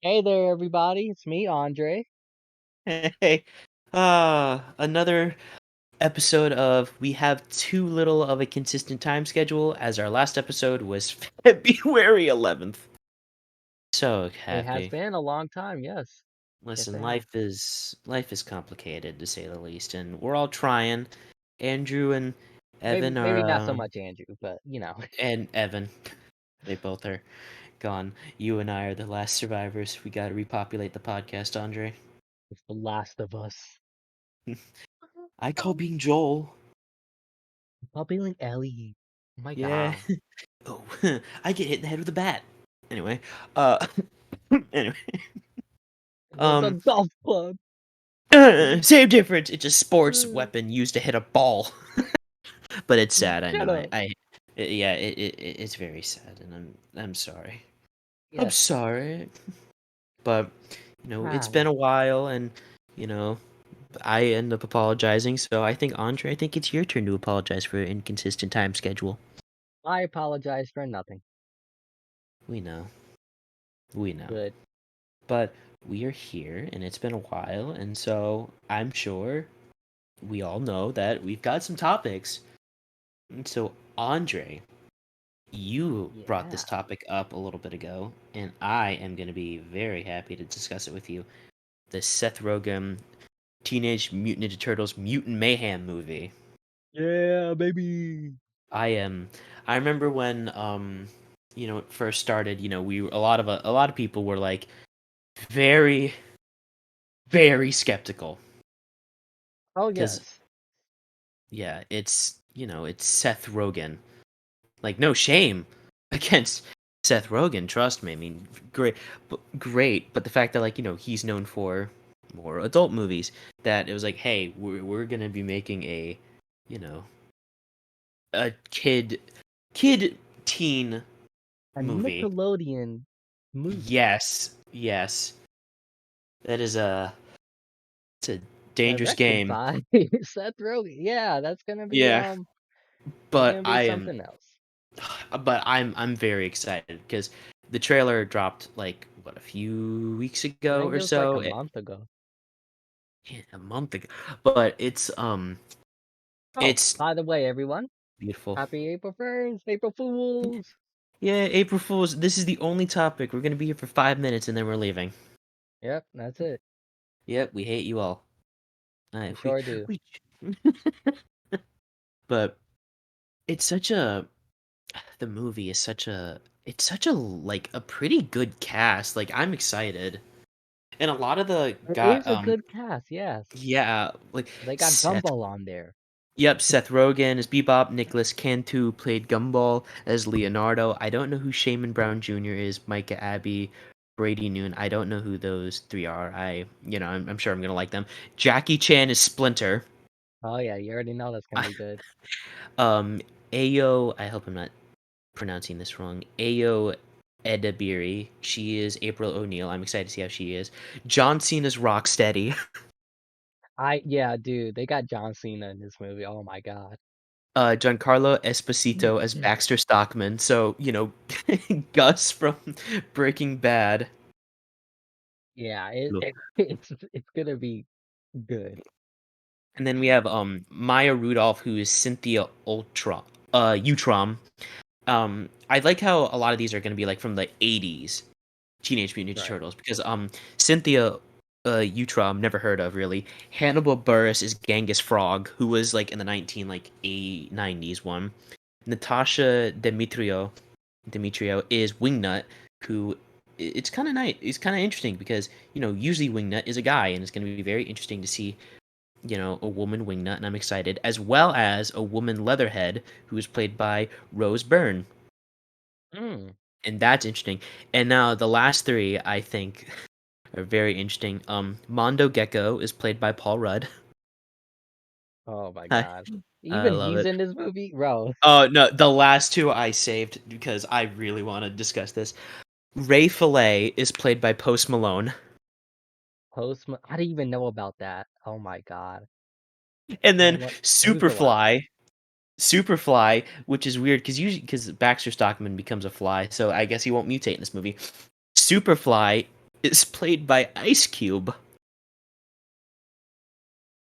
Hey there, everybody. It's me, Andre. Hey, another episode of We Have Too Little of a Consistent Time Schedule, as our last episode was February 11th. So It has happy. been a long time, yes. Yes, Listen, it has. life is complicated to say the least, and we're all trying. Andrew and Maybe Evan are maybe not so much Andrew, but and Evan, they both are gone. You and I are the last survivors. We got to repopulate the podcast, Andre. it's The Last of Us. I call being Joel. Bubbling Ellie. Oh my Yeah. god. Oh, I get hit in the head with a bat. Anyway, uh, anyway, It was a um, golf club. same difference. It's a sports weapon used to hit a ball, but it's sad. I Shut know. up. Yeah, it's very sad, and I'm sorry. I'm Yes. sorry, but it's Ah, been a while, and you know, I end up apologizing. So I think Andre, I think it's your turn to apologize for inconsistent time schedule. I apologize for nothing. We know, we know. Good. But we are here and it's been a while, and so I'm sure we all know that we've got some topics. And so, Andre, you brought this Yeah. topic up a little bit ago, and I am going to be very happy to discuss it with you. The Seth Rogen Teenage Mutant Ninja Turtles Mutant Mayhem movie. Yeah, baby. I am. I remember when it first started. A lot of people were like very very skeptical Oh because yes. yeah, it's Seth Rogen. Like, no shame against Seth Rogen, trust me. I mean, great, but the fact that, like, he's known for more adult movies, that it was like, hey, we're gonna be making you know, a kid teen A movie. Nickelodeon movie. Yes, yes, that is it's a dangerous Directed game. by Seth Rogen. Yeah, Yeah, that's but gonna be I am something else. but I'm very excited because the trailer dropped like what, a few weeks I ago think or it was like a so. month ago. Yeah, a month ago, but Oh, it's by the way, everyone, beautiful. happy April 1st, April Fools. Yeah, April Fools. This is the only topic. We're gonna be here for 5 minutes and then we're leaving. Yep, that's it. Yep, we hate you all. All We right, sure do. we but it's such a the movie is such a it's such a like a pretty good cast. Like, I'm excited, and a lot of the It got is a good cast, yes. yeah, like They got Seth. Gumball on there. Yep, Seth Rogen as Bebop. Nicholas Cantu played Gumball as Leonardo. I don't know who Shaman Brown Jr. is. Micah Abbey, Brady Noon. I don't know who those three are. I'm sure I'm gonna like them. Jackie Chan is Splinter. Oh yeah, you already know that's gonna be good. um, Ayo. I hope I'm not pronouncing this wrong. Ayo Edebiri. She is April O'Neil. I'm excited to see how she is. John Cena's Rocksteady. Yeah, dude, they got John Cena in this movie. Oh my god. Giancarlo Esposito as Baxter Stockman. So, Gus from Breaking Bad. Yeah, Look. it's gonna be good. And then we have Maya Rudolph, who is Cynthia Utrom. I like how a lot of these are going to be like from the 80s Teenage Mutant Ninja Right. Turtles, because Cynthia Utrom, never heard of really. Hannibal Buress is Genghis Frog, who was like in the 90s one. Natasha Demetrio is Wingnut, who it's kind of nice. It's kind of interesting because usually Wingnut is a guy, and it's going to be very interesting to see a woman Wingnut, and I'm excited, as well as a woman Leatherhead, who is played by Rose Byrne, Mm. and that's interesting. And now the last three, I think, are very interesting. Mondo Gecko is played by Paul Rudd. Oh my I god. I Even love he's it. in this movie? Bro. Oh no, the last two I saved because I really want to discuss this. Ray Fillet is played by Post Malone. I didn't even know about that. Oh my god. And You know then what? I need to watch that. Superfly, which is weird because Baxter Stockman becomes a fly, so I guess he won't mutate in this movie. Superfly is played by Ice Cube.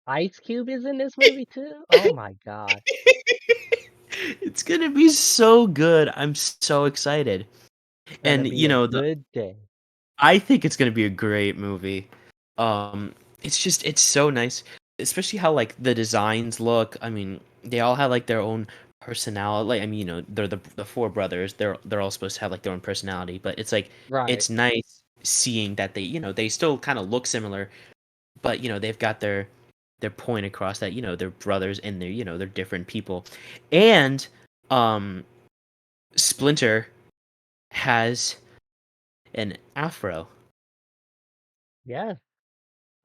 Ice Cube is in this movie too? Oh my god. It's gonna be so good. I'm so excited. Gonna And be you a know, good day. I think it's gonna be a great movie. It's so nice, especially how like the designs look. I mean, they all have like their own personality. Like, I mean, they're the four brothers. They're all supposed to have like their own personality, but it's like Right. it's nice seeing that they still kind of look similar, but they've got their point across that they're brothers and they're different people, and um, Splinter has an afro. Yes.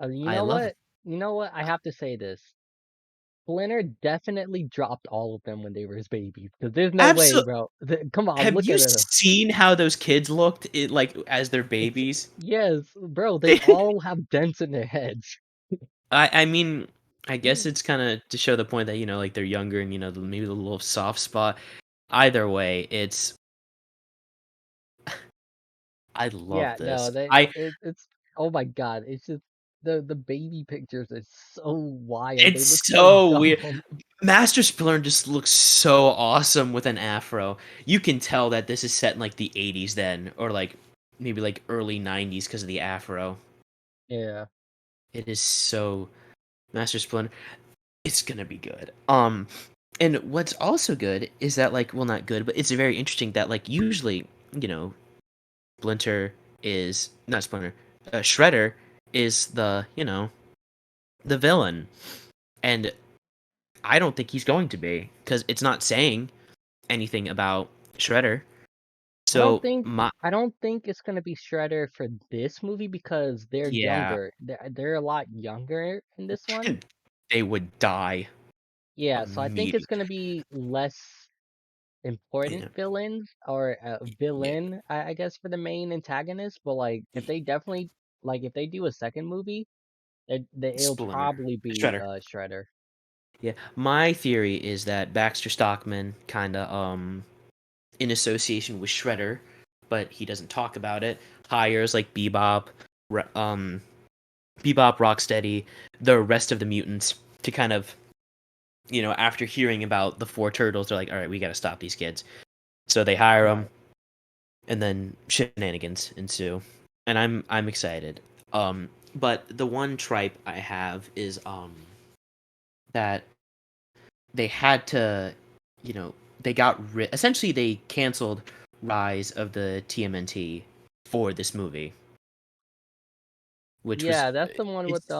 You I know love it. what? You know what? I have to say this. Splinter definitely dropped all of them when they were his babies. Because there's no way, Absolutely. bro. Come on, Have look you at them. seen how those kids looked like as their It's babies? yes, bro. They all have dents in their heads. I mean, I guess it's kind of to show the point that like they're younger and maybe the little soft spot. Either way, I love Yeah, no, this. I it's oh my god, it's just the baby pictures are so wild. They look It's so so weird. dumb. Master Splinter just looks so awesome with an afro. You can tell that this is set in like the 80s then, or like maybe like early 90s because of the afro. Yeah. It is so Master Splinter. It's gonna be good. And what's also good is that like, well, not good, but it's very interesting that like usually, you know, Splinter is not Splinter. Shredder is the villain, and I don't think he's going to be because it's not saying anything about Shredder. I don't So think my I don't think it's gonna be Shredder for this movie because they're yeah, younger. They're a lot younger in this one. they would die Yeah, so I think it's immediately. gonna be less important Yeah, villains or a yeah, villain, I guess, for the main antagonist. But like, if they definitely if they do a second movie, it'll Splinter, probably be Shredder. Shredder. Yeah, my theory is that Baxter Stockman kind of in association with Shredder, but he doesn't talk about it. Hires like Bebop, Rocksteady, the rest of the mutants to kind of after hearing about the four turtles, they're like, all right, we got to stop these kids. So they hire them, Right. and then shenanigans ensue, and I'm excited. But the one tripe I have is that they had to, they essentially they canceled Rise of the TMNT for this movie, which was Yeah, that's the one with it's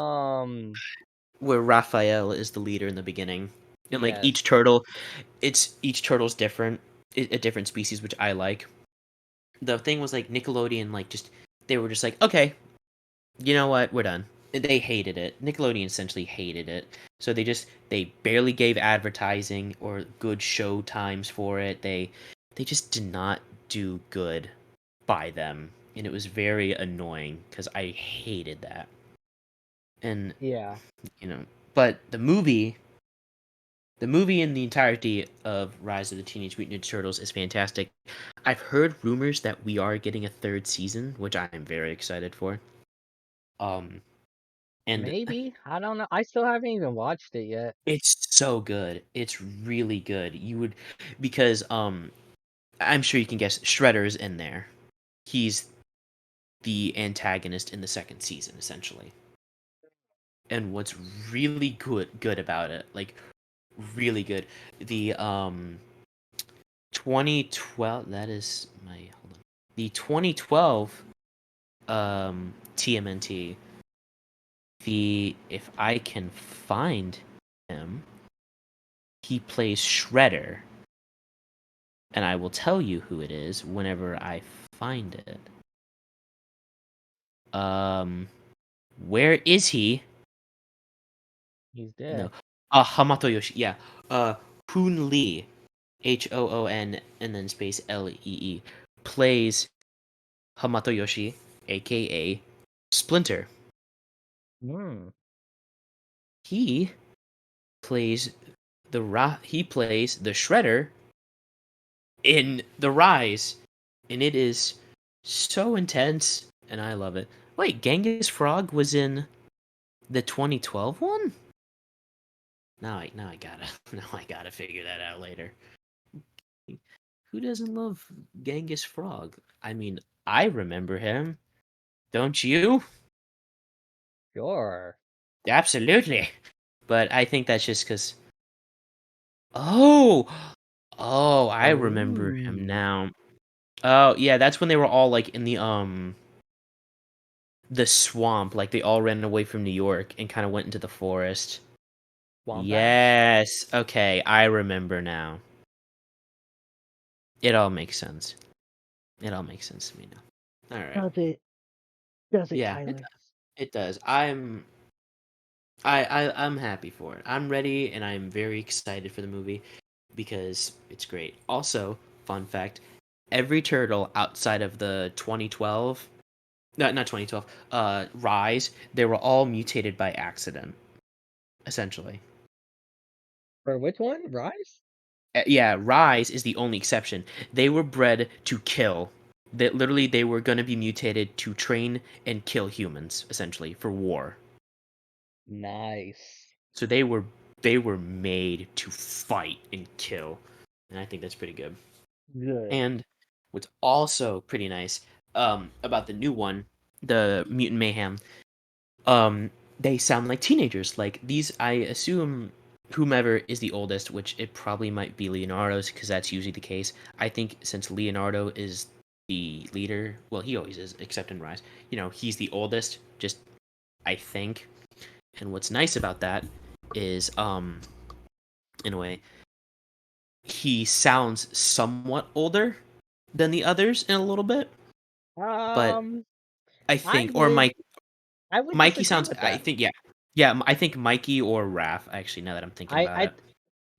where Raphael is the leader in the beginning, and like yes. each turtle's different, a different species, which I like. The thing was like Nickelodeon, like just they were just like, okay, you know what, we're done. They hated it. Nickelodeon essentially hated it. So they barely gave advertising or good show times for it. They just did not do good by them. And it was very annoying because I hated that. And Yeah. you know, but the movie in the entirety of Rise of the Teenage Mutant Ninja Turtles is fantastic. I've heard rumors that we are getting a third season, which I am very excited for. Um, and Maybe. I don't know. I still haven't even watched it yet. it's so good. It's really good. You would because I'm sure you can guess Shredder's in there. He's the antagonist in the second season essentially. And what's really good about it, like really good. The 2012 that is my hold on. The 2012 TMNT, the if I can find him, he plays Shredder, and I will tell you who it is whenever I find it. Um, where is he? He's No, dead. Hamato Yoshi. Yeah, Hoon Lee, Hoon, and then space Lee, plays Hamato Yoshi, aka Splinter. Hmm. He plays he plays the Shredder in The Rise, and it is so intense and I love it. Wait, Genghis Frog was in the 2012 one? Now I gotta now I gotta figure that out later. Who doesn't love Genghis Frog? I mean, I remember him. Don't you? Sure. Absolutely. But I think that's just because. Oh, oh, I remember him Oh, now. Oh, yeah, that's when they were all like in the swamp, like they all ran away from New York and kind of went into the forest. Wombat. Yes. Okay, I remember now. It all makes sense. It all makes sense to me now. All right. Does it? Does it, Yeah, Tyler? it does. I'm happy for it. I'm ready and I'm very excited for the movie because it's great. Also, fun fact, every turtle outside of the 2012, no, not 2012, Rise, they were all mutated by accident, essentially. For which one? Rise? Yeah, Rise is the only exception. They were bred to kill. That literally they were going to be mutated to train and kill humans, essentially, for war. Nice. So they were made to fight and kill. And I think that's pretty good. Good. And what's also pretty nice about the new one, the Mutant Mayhem, um they sound like teenagers. Like these, I assume whomever is the oldest, which it probably might be Leonardo's because that's usually the case. I think since Leonardo is the leader, well, he always is, except in Rise. He's the oldest, just I think. And what's nice about that is in a way he sounds somewhat older than the others in a little bit, but Um, I I think, or would Mike, I would Mikey disagree sounds, with I that. think, yeah, yeah, I think Mikey or Raph. Actually, now that I'm thinking I about I it,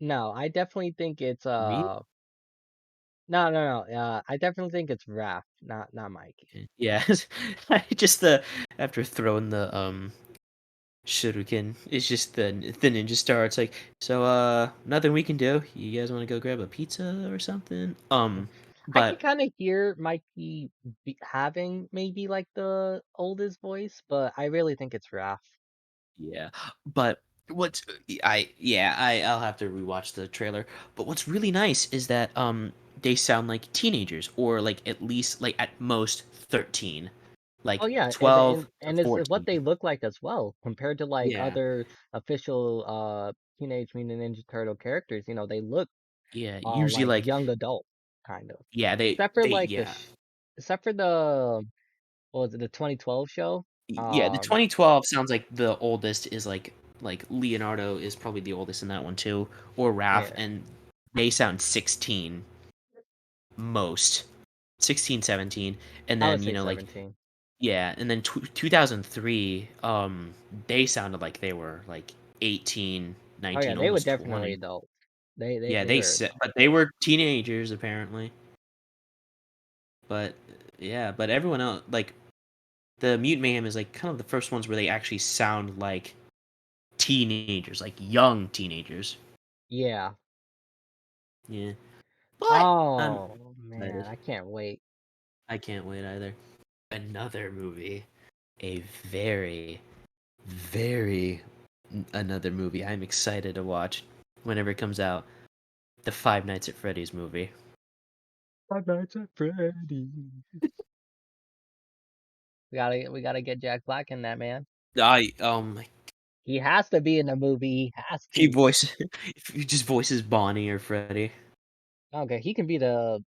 no, I definitely think it's really, no. I definitely think it's Raph, not Mikey. yeah, I just the after throwing the shuriken, it's just the ninja star. It's like, so nothing we can do. You guys want to go grab a pizza or something? I can But kind of hear Mikey having maybe like the oldest voice, but I really think it's Raph. yeah, but what's I yeah I'll have to rewatch the trailer. But what's really nice is that they sound like teenagers, or like at least like at most 13, Oh like yeah, 12 to and it's 14. what they look like as well compared to like Yeah, other official Teenage Mutant Ninja Turtle characters. They look yeah. Usually like like young adult kind of. yeah Except for like yeah except for the what was it, the 2012 show? yeah. The Um 2012 sounds like the oldest is like Leonardo is probably the oldest in that one too, or Raph, yeah, and they sound 16 most. 16, 17, and I would then say like 17. yeah, and then 2003, they sounded like they were like 18, Oh yeah, 19, they were almost definitely 20. adult. Yeah, They they were said, adult. but they were teenagers apparently. But yeah, but everyone else, like the Mute Mayhem is like kind of the first ones where they actually sound like teenagers, like young teenagers. Yeah. Yeah, but I'm Oh excited. man, I can't wait. I can't wait either. Another movie, a very, very another movie I'm excited to watch whenever it comes out. The Five Nights at Freddy's movie. Five Nights at Freddy's. We gotta get Jack Black in that, man. My He has to be in the movie. He has he to. voice he just voices Bonnie or Freddy. Okay, he can be the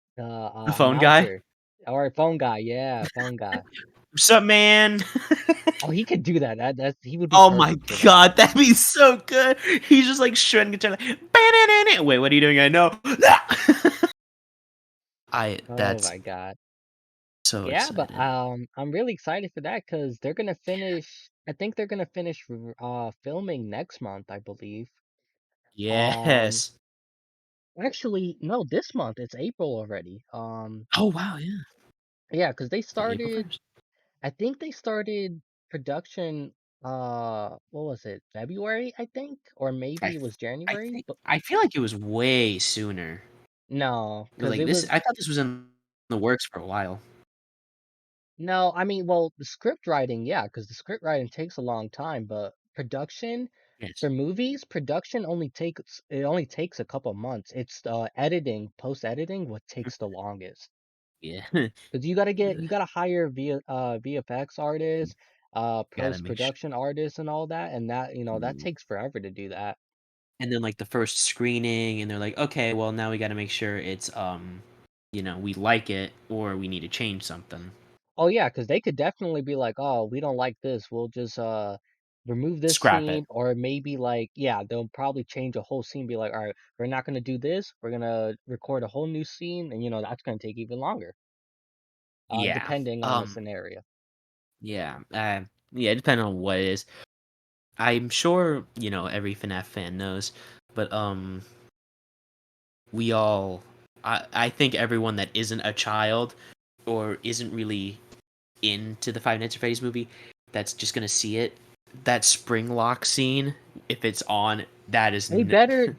The phone guy. announcer or phone guy. Yeah, phone guy. What's up, man? Oh, he could do that. He would be Oh my perfect for that. god, that'd be so good. He's just like shredding guitar like wait, what are you doing? I know. I Oh that's my God. so Yeah, but excited. I'm really excited for that because they're gonna finish. I think they're gonna finish filming next month, I believe. Um, Yes. actually, no, this month. It's April already. Oh wow, yeah. Yeah, because they It's April started. 1st. I think they started production. What was it? February, I think, or maybe I it was January. But I feel like it was way sooner. no, It was because like it this. was I thought this was in the works for a while. No, I mean, well, the script writing, yeah, because the script writing takes a long time, but production Yes. for movies, production only takes a couple months. It's editing, post editing, what takes the longest. Yeah. Because you gotta hire VFX artists, Gotta post make sure. production artists, and all that, and that that Mm. takes forever to do that. And then, like, the first screening, and they're like, "Okay, well, now we gotta make sure it's, we like it or we need to change something." Oh yeah, because they could definitely be like, "Oh, we don't like this. We'll just remove this Scrap it. scene," or maybe like, yeah, they'll probably change a whole scene. Be like, "All right, we're not gonna do this. We're gonna record a whole new scene," and that's gonna take even longer, Yeah. depending on the scenario. Yeah, yeah, depending on what it is. I'm sure, every FNAF fan knows, but, we all I think everyone that isn't a child or isn't really into the Five Nights at Freddy's movie that's just gonna see it, that spring lock scene, if it's on, that is They better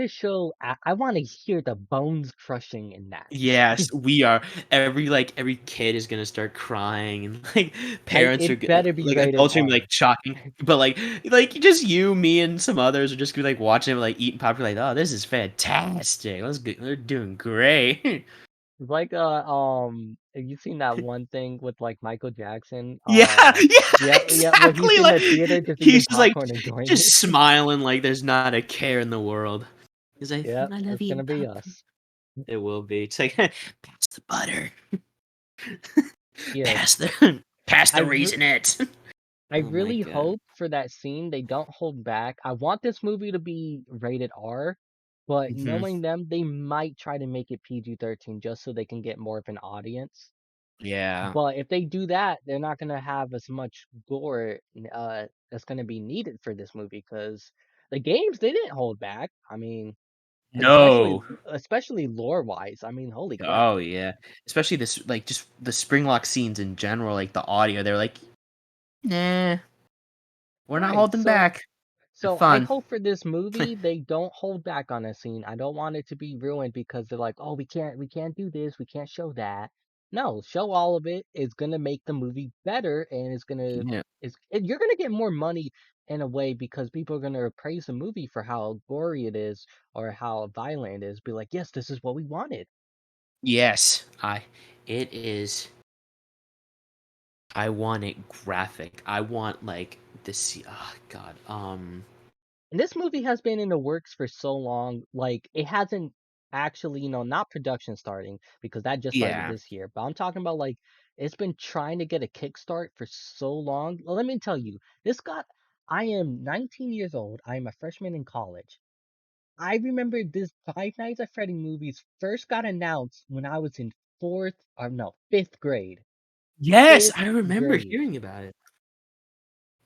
show. I want to hear the bones crushing in that. yes, we are. Every kid is gonna start crying, and like Like parents are it better be like rated adults are gonna be like R. shocking, but like just you, me, and some others are just gonna be like watching it, like eating popcorn, like, oh, this is fantastic. Let's go. They're doing great. Like have you seen that one thing with like Michael Jackson? Yeah, yeah, Yeah, yeah, where he's exactly. in Like the theater just eating he's just like popcorn, enjoying it. just smiling like there's not a care in the world. He's like, Yep, I love it's gonna eating be popcorn. us. It will be. It's like pass the butter, Yeah, pass the I re Raisinets. I Oh my really god. hope for that scene they don't hold back. I want this movie to be rated R, but Hmm. knowing them, they might try to make it PG-13 just so they can get more of an audience. Yeah. But if they do that, they're not gonna have as much gore that's gonna be needed for this movie because the games they didn't hold back. I mean, especially No. especially lore wise. I mean, holy crap. Oh yeah. Especially this like just the Springlock scenes in general, like the audio, they're like, nah, we're not Right. holding So back. Have So I fun. hope for this movie they don't hold back on a scene. I don't want it to be ruined because they're like, "Oh, we can't do this, we can't show that." No, show all of it. It's gonna make the movie better, and Yeah. you're gonna get more money in a way because people are gonna praise the movie for how gory it is or how violent it is. Be like, "Yes, this is what we wanted." Yes. It is I want it graphic. I want like this oh god. And this movie has been in the works for so long, like it hasn't actually, not production starting because that just started Yeah. this year. But I'm talking about like it's been trying to get a kickstart for so long. Well, let me tell you, this got I am 19 years old. I am a freshman in college. I remember this Five Nights at Freddy movies first got announced when I was in fifth grade. Yes, Fifth I remember grade. hearing about it.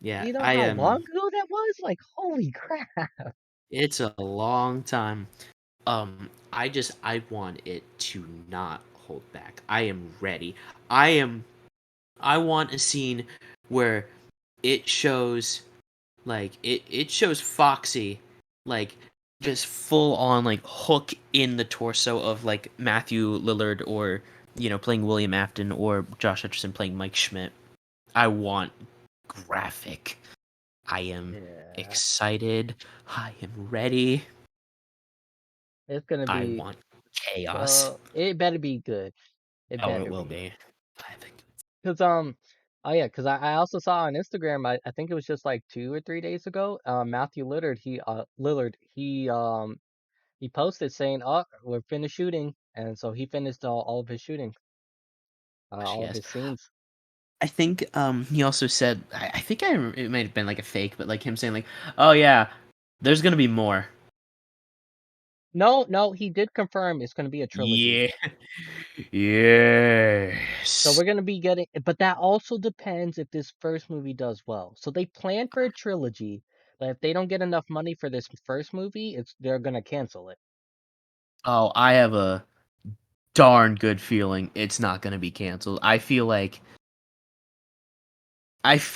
Yeah, You know I how long am ago that was? Like, holy crap. it's a long time. I want it to not hold back. I am ready. I am I want a scene where it shows it shows Foxy like just full on like hook in the torso of like Matthew Lillard or playing William Afton or Josh Hutcherson playing Mike Schmidt. I want graphic. I am Yeah. excited. I am ready. It's gonna I be want chaos. so it better be good. It Oh, it better will be. be. I think. 'Cause, oh yeah, 'cause I also saw on Instagram, I think it was just like 2 or 3 days ago, Matthew he posted saying, "Oh, we're finished shooting." And so he finished all of his shooting, Gosh, all of yes. his scenes. I think he also said I think it might have been like a fake, but like him saying like, "Oh yeah, there's gonna be more." No, no, he did confirm it's gonna be a trilogy. Yeah. So Yes. we're gonna be getting, but that also depends if this first movie does well. So they plan for a trilogy, but if they don't get enough money for this first movie, they're gonna cancel it. Oh, I have a darn good feeling it's not gonna be canceled. I feel like it's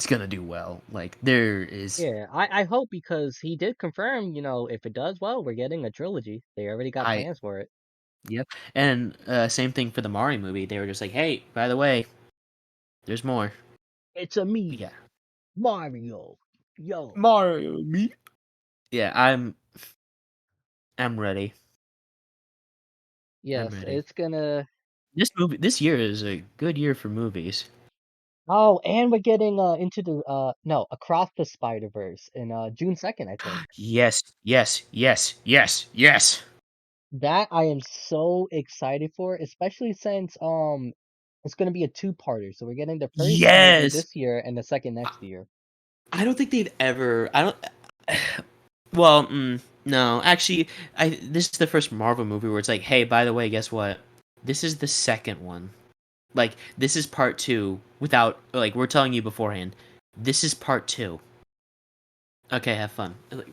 gonna do well. Like there is Yeah, I hope because he did confirm, if it does well, we're getting a trilogy. They already got I plans for it. Yep. And same thing for the Mario movie. They were just like, hey, by the way, there's more. It's a Yeah. me, Mario. Yo. Mario me. Yeah, I'm ready. I'm Yes, ready. it's gonna. This year is a good year for movies. Oh, and we're getting into the no, Across the Spider-Verse in June 2nd, I think. Yes, yes, yes, yes, yes. That I am so excited for, especially since it's gonna be a two-parter. So we're getting the first movie Yes. this year and the second next year. I don't think they've ever. I don't. Well, no, actually, I this is the first Marvel movie where it's like, hey, by the way, guess what? This is the second one. Like, this is part two. Without like, we're telling you beforehand. This is part two. Okay, have fun. Like,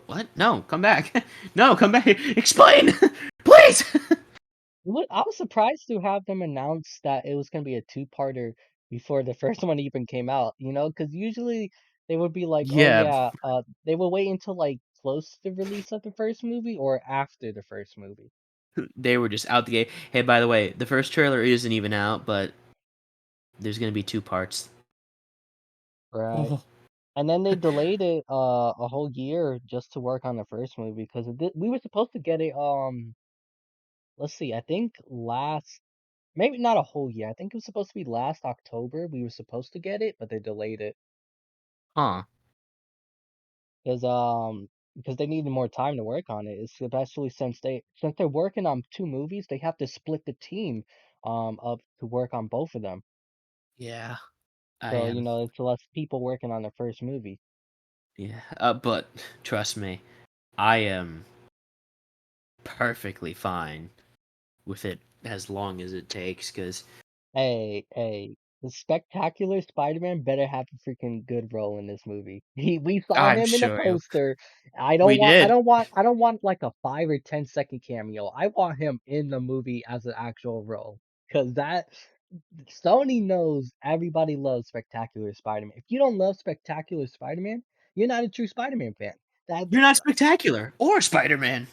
what? No, come back. No, come back. Explain, please. I was surprised to have them announce that it was gonna be a two-parter before the first one even came out, because usually they would be like, oh Yeah, yeah, they will wait until like close to the release of the first movie or after the first movie. they were just out the gate. Hey, by the way, the first trailer isn't even out, but there's gonna be two parts. Right. Oh. And then they delayed it a whole year just to work on the first movie because we were supposed to get it let's see, I think last maybe not a whole year. I think it was supposed to be last October we were supposed to get it, but they delayed it Huh. because because they needed more time to work on it. Especially since they're working on two movies, they have to split the team up to work on both of them. Yeah, I So, am. it's less people working on the first movie. Yeah, but trust me, I am perfectly fine with it as long as it takes. Cause Hey, the spectacular Spider-Man better have a freaking good role in this movie. We saw I'm him in a sure poster. we did. I don't want like a 5 or 10 second cameo. I want him in the movie as an actual role. Cause that Sony knows everybody loves Spectacular Spider-Man. If you don't love Spectacular Spider-Man, you're not a true Spider-Man fan. That You're not spectacular or Spider Man.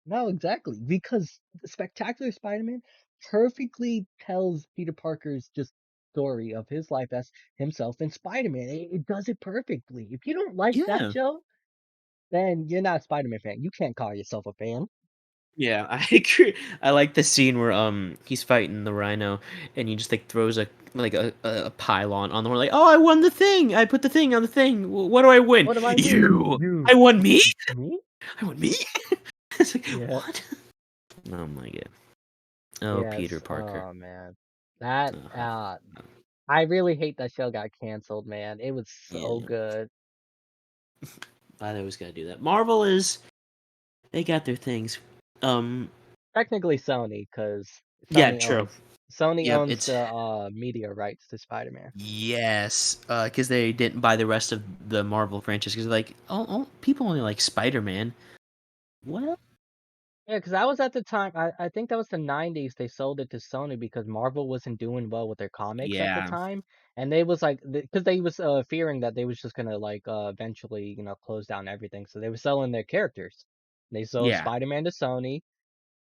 No, exactly. Because Spectacular Spider-Man perfectly tells Peter Parker's just story of his life as himself and Spider-Man. It does it perfectly. If you don't like that Yeah. show, then you're not a Spider-Man fan. You can't call yourself a fan. Yeah, I agree. I like the scene where he's fighting the Rhino and he just like throws a pylon on the horn like, "Oh, I won the thing. I put the thing on the thing. What do I win? What do I win? You. You. I won me? Me? I won me?" It's like, Yeah. "What?" Oh my god. Oh, Peter Yes. Parker. Oh man. That Uh-huh. I really hate that show got canceled, man. It was so Yeah. good. I always gotta do that. Marvel is they got their things. Um Technically Sony, because yeah, true. Sony Yep, owns it's the media rights to Spider-Man. yes, because they didn't buy the rest of the Marvel franchise because like, oh, people only like Spider-Man. What? Yeah, because that was at the time. I think that was the 90s. They sold it to Sony because Marvel wasn't doing well with their comics at the Yeah, time, and they was like, because they was fearing that they was just gonna like eventually close down everything. So they were selling their characters. They sold yeah. Spider-Man to Sony,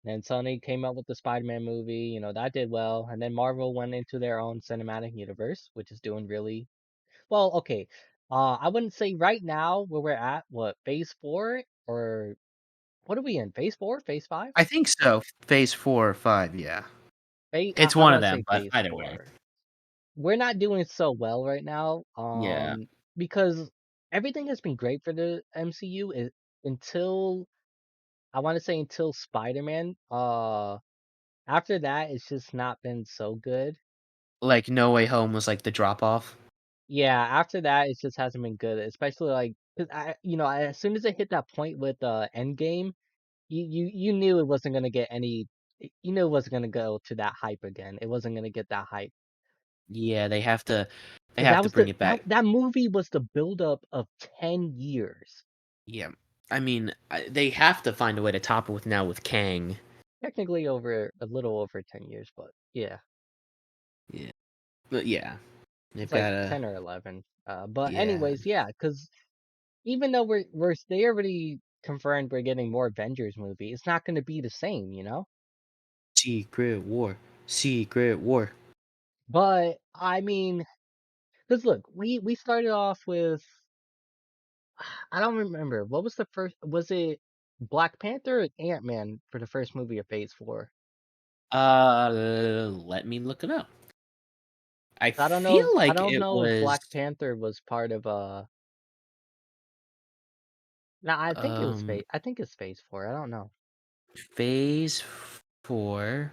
and Sony came up with the Spider-Man movie. That did well, and then Marvel went into their own cinematic universe, which is doing really well. Okay, I wouldn't say right now where we're at. What phase 4 or what are we in? Phase 4, phase 5? I think so. Phase 4 or 5, yeah. It's I one of want to say them, but phase either way. four. We're not doing so well right now, Yeah. because everything has been great for the MCU until I want to say until Spider-Man. After that, it's just not been so good. Like No Way Home was like the drop off. Yeah, after that, it just hasn't been good, especially like because as soon as it hit that point with Endgame, you knew it wasn't gonna get any. You knew it wasn't gonna go to that hype again. It wasn't gonna get that hype. Yeah, they Because have to bring it back. that movie was the buildup of 10 years. Yeah. I mean, they have to find a way to top it with now with Kang. Technically over a little over 10 years, but yeah, Yeah. But yeah, they've it's like got to 10 or 11. But yeah. anyways, yeah, because even though they already confirmed we're getting more Avengers movie, it's not going to be the same, you know? Secret War. Secret War. But I mean, because look, we started off with I don't remember what was the first. Was it Black Panther or Ant-Man for the first movie of Phase 4? Let me look it up. I I don't know. feel I like don't it know if was Black Panther was part of No, I think it was um Phase. I think it's Phase 4. I don't know. Phase 4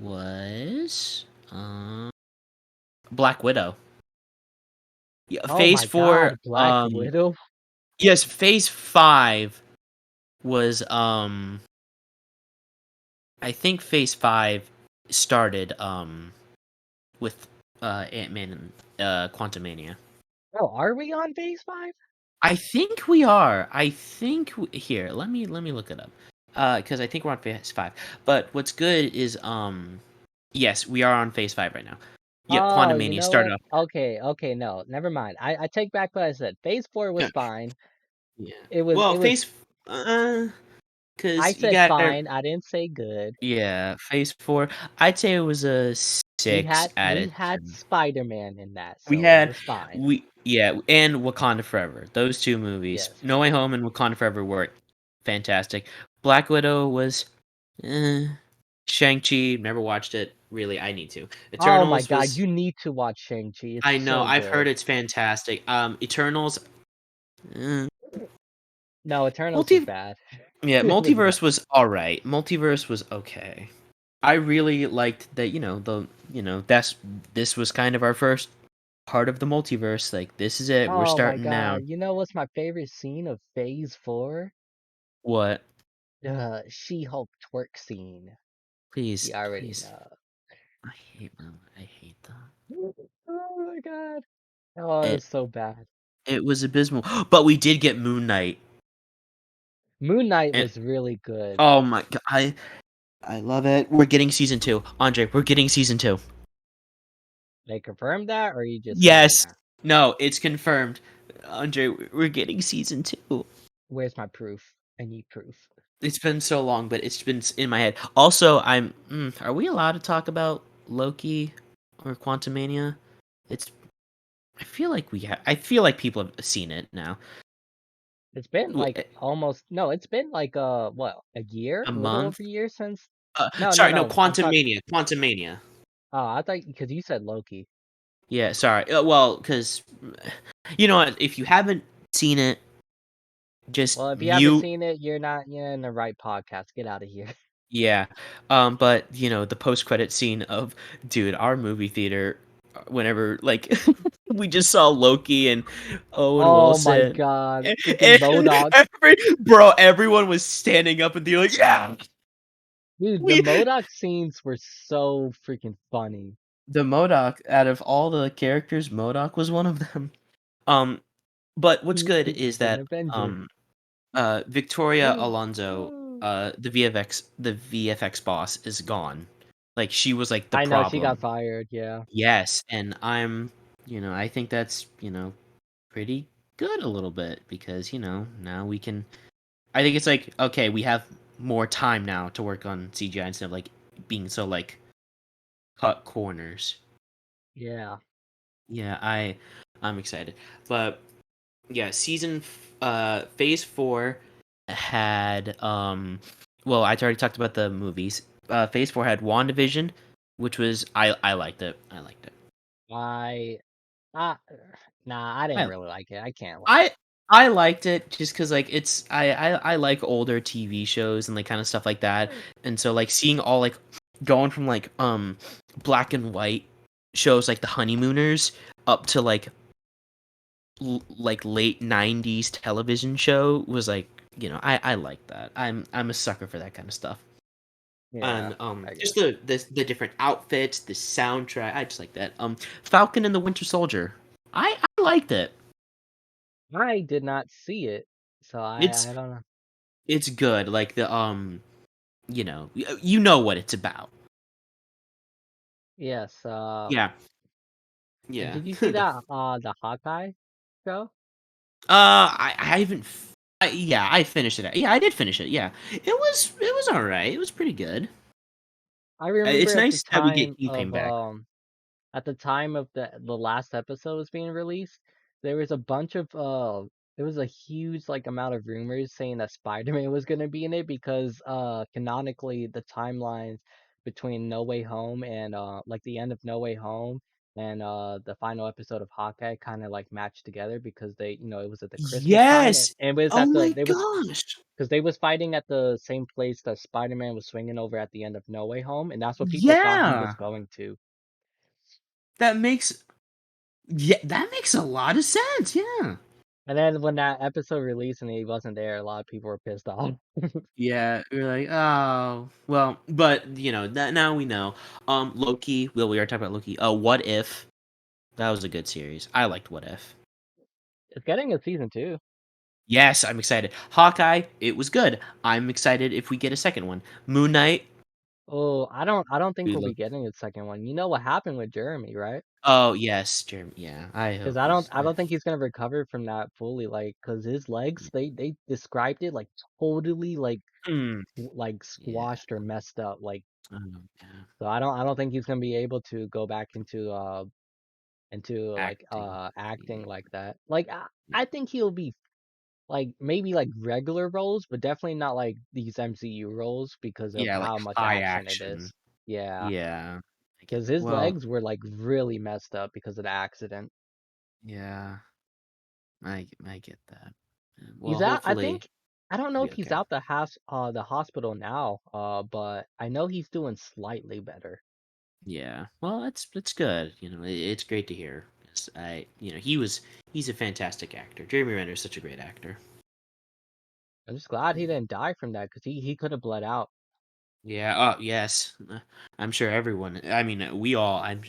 was Black Widow. Yeah, Oh Phase my 4 God, Black Widow. yes, Phase 5 was I think Phase 5 started with Ant-Man and Quantumania. Oh, are we on Phase 5? I think we are. I think here, let me look it up. Cuz I think we're on Phase 5. But what's good is yes, we are on Phase 5 right now. Yep, Oh, you Quantumania know started what? off. Okay, okay, no, never mind. I take back what I said. Phase 4 was Yeah. fine. Yeah. It was Well, it was Phase I cuz you said got fine. I didn't say good. yeah, Phase 4. I'd say it was a 6 out We of had 10. Spider-Man in that, We so it had was fine. we yeah, and Wakanda Forever. Those two movies, Yes. No Way Home and Wakanda Forever, were fantastic. Black Widow was, eh. Shang-Chi, never watched it. Really, I need to. Oh my Eternals God, was, you need to watch Shang-Chi. It's I know, so I've heard good. it's fantastic. Eternals, eh. No, Eternals was Multi, bad. yeah, It was bad. Multiverse was all right. Multiverse was okay. I really liked that. This was kind of our first part of the multiverse. Like, this is it. We're Oh my starting now. God, you know what's my favorite scene of Phase 4? What? The She-Hulk twerk scene. Please, You already please. know. I hate that. Oh my God. Oh, it It was so bad. it was abysmal. But we did get Moon Knight, Moon Knight and was really good. oh my god, I love it. We're getting season 2, Andre. We're getting season 2. They confirmed that, or are you just saying Yes. that? No, it's confirmed. Andre, we're getting season 2. Where's my proof? I need proof. It's been so long, but it's been in my head. Also, are we allowed to talk about Loki or Quantumania? It's. I feel like I feel like people have seen it now. It's been W- like eh, almost no, it's been like what, a year? A A little month? over a year since No, no, Sorry, no, no. I'm talking Quantumania. Quantumania. I thought because you said Loki. Yeah, sorry. Well, because you know what? If you haven't seen it, just Well, if you haven't mute. seen it, you're in the right podcast. Get out of here. Yeah. But the post credit scene of, dude, our movie theater, whenever like we just saw Loki and Owen Oh my Wilson, God. Freaking and Modoc. everyone was standing up and they're like, yeah, Dude, the we Modoc scenes were so freaking funny. the Modoc out of all the characters, Modoc was one of them. Um, but what's good is He's an that Avenger. Victoria Alonso, the VFX boss, is gone. Like, she was like the I know she got problem. fired, yeah. Yes, and I think that's, pretty good a little bit because, now we can. I think it's like, okay, we have more time now to work on CGI instead of like being so like cut corners. Yeah. Yeah, I'm excited. But yeah, phase 4 had well, I already talked about the movies. Phase 4 had WandaVision, which was I liked it. I liked it. I uh, nah, I didn't I really like it. I can't lie. I I liked it just because like I like older TV shows and like kind of stuff like that, and so like seeing all like going from like black and white shows like The Honeymooners up to like like late '90s television show was like, I like that. I'm a sucker for that kind of stuff. Yeah, And I just guess. the different outfits, the soundtrack, I just like that. Falcon and the Winter Soldier, I liked it. I did not see it, so I It's don't know. it's good. Like the you know what it's about. Yes, Yeah, yeah. did you see that the Hawkeye show? I haven't. Yeah, I finished it. Yeah, I did finish it. Yeah, it was all right. It was pretty good. I remember It's nice that we get Kingpin back. at the time of the last episode was being released, there was a bunch of there was a huge like amount of rumors saying that Spider-Man was gonna be in it because canonically the timelines between No Way Home and like the end of No Way Home and the final episode of Hawkeye kind of like matched together because they it was at the Christmas time Yes! and it was Oh at the my they was gosh! because they was fighting at the same place that Spider-Man was swinging over at the end of No Way Home, and that's what people thought he was Yeah! going to. That makes yeah, that makes a lot of sense, yeah. And then when that episode released and he wasn't there, a lot of people were pissed off. Yeah, we're like, "Oh, well," but, that now we know. Loki, well, we are talking about Loki. What If? That was a good series. I liked What If. It's getting a season 2. Yes, I'm excited. Hawkeye, it was good. I'm excited if we get a second one. Moon Knight, Oh, I don't think we we'll be look. getting a second one. You know what happened with Jeremy, right? Oh, yes, Jeremy, yeah, I Because hope I don't he's I don't think he's gonna recover from that fully, like, cause his legs they described it like totally Mm, like yeah, squashed or messed up, like yeah, so I don't think he's gonna be able to go back into like acting. acting Yeah, like that. Like I think he'll be like maybe like regular roles, but definitely not like these MCU roles because of yeah, like how much high action it action. is. Yeah, Yeah, I get because that. his Well, legs were like really messed up because of the accident. yeah, I get that. Well, He's out. I hopefully think I don't know it'll be if he's okay. out the hospital now. But I know he's doing slightly better. Yeah. Well, that's good. It's great to hear. 'Cause he's a fantastic actor. Jeremy Renner is such a great actor. I'm just glad he Yeah. didn't die from that because he could have bled out. Yeah. Oh, yes. I'm sure everyone. I mean,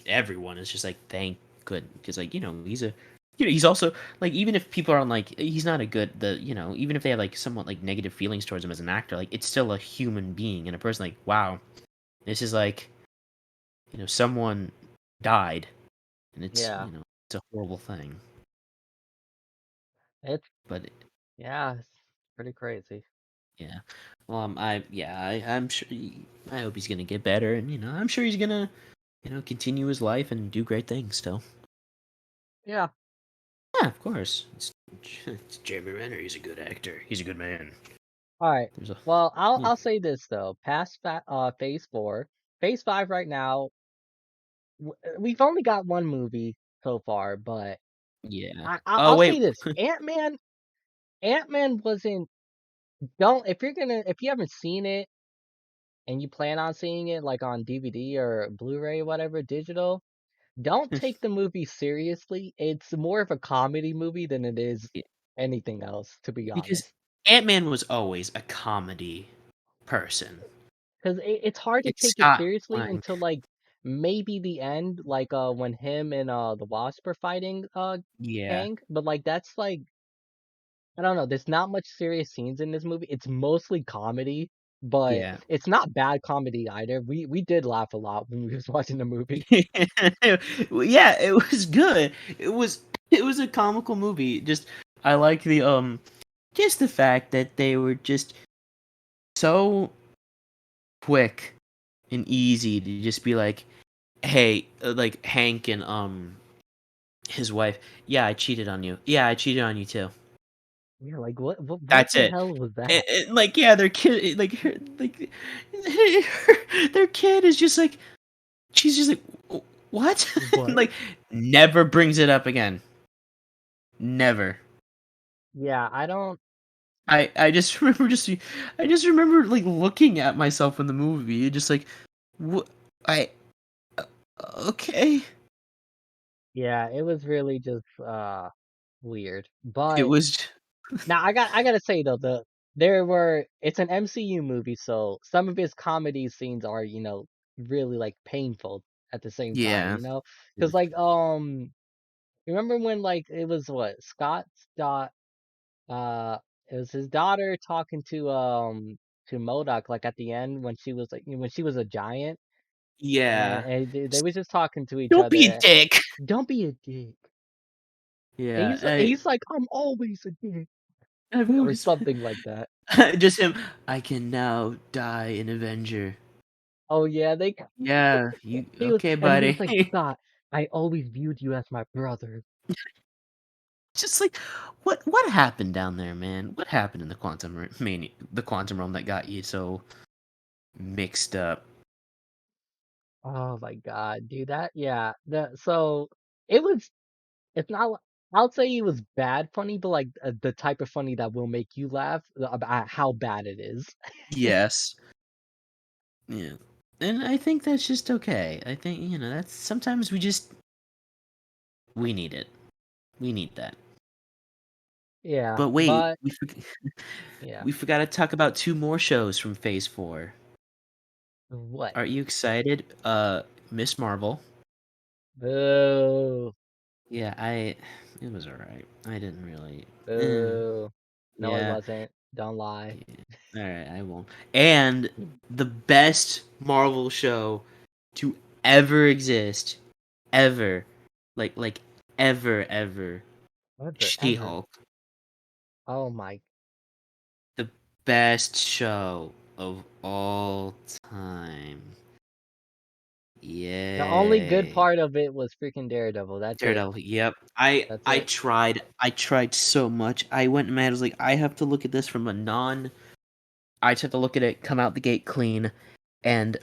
everyone is just like, thank good, because he's also like, even if people are on like, he's not a good even if they have like somewhat like negative feelings towards him as an actor, like it's still a human being and a person. Like, wow, this is like, someone died, and Yeah, it's a horrible thing. it's But yeah, it's pretty crazy. yeah, well, I'm sure. I hope he's gonna get better, and I'm sure he's gonna continue his life and do great things still. Yeah. Yeah, of course. It's Jeremy Renner. He's a good actor. He's a good man. All right. There's a Well, I'll yeah, I'll say this though. Phase 4, Phase 5 right now. We've only got one movie so far, but yeah. I'll Oh say wait, this: Ant-Man wasn't. Don't if you haven't seen it and you plan on seeing it like on DVD or Blu-ray, whatever, digital, don't take the movie seriously. It's more of a comedy movie than it is Yeah, anything else, to be because honest. Ant Man was always a comedy person. Because it's hard to It's take it Scott seriously Lang. until like maybe the end, like when him and the Wasp are fighting Yeah, Kang. But like that's like I don't know. There's not much serious scenes in this movie. It's mostly comedy, but yeah. it's not bad comedy either. We did laugh a lot when we was watching the movie. Well, yeah, it was good. It was a comical movie. Just I like just the fact that they were just so quick and easy to just be like, "Hey, like Hank and his wife, yeah, I cheated on you. Yeah, I cheated on you too." Yeah, like what That's the it. hell was that? And, like, yeah, their kid, their kid is just like, she's just like, what? And, What? like, never brings it up again. Never. Yeah, I don't. I just remember like looking at myself in the movie, just like, what? I uh, okay. Yeah, it was really just weird. It But was. now I gotta say though it's an MCU movie, so some of his comedy scenes are really like painful at the same time, Yeah. because like remember when like it was what Scott's dot uh it was his daughter talking to Modoc like at the end when she was like when she was a giant Yeah. and they was just talking to each Don't be a other. dick. Don't be a dick. And Yeah. he's like I'm always a dick I've or always something like that. just him. I can now die an Avenger. Oh yeah, they Yeah, you he was okay, and he was buddy? like, Scott, I always viewed you as my brother. Just like, what happened down there, man? What happened in the the quantum realm that got you so mixed up? Oh my God, dude, that yeah. So it was it's not I would say it was bad funny, but like the type of funny that will make you laugh about how bad it is. Yes. Yeah. And I think that's just okay. I think, that's sometimes we need it. We need that. Yeah, But wait, but yeah. we forgot to talk about two more shows from Phase 4. What? Are you excited? Miss Marvel. Boo. Yeah, it was alright. I didn't really Boo. No, it yeah. wasn't. Don't lie. Yeah. Alright, I won't. And the best Marvel show to ever exist. Ever. Like ever. Ever, ever. She-Hulk. Oh my. The best show of all time. The only good Yay. part of it was freaking Daredevil. That's it. Daredevil. Yep. I That's I it. tried. I tried so much. I went and I was like, I have to look at this from a non. I just have to look at it, come out the gate clean, and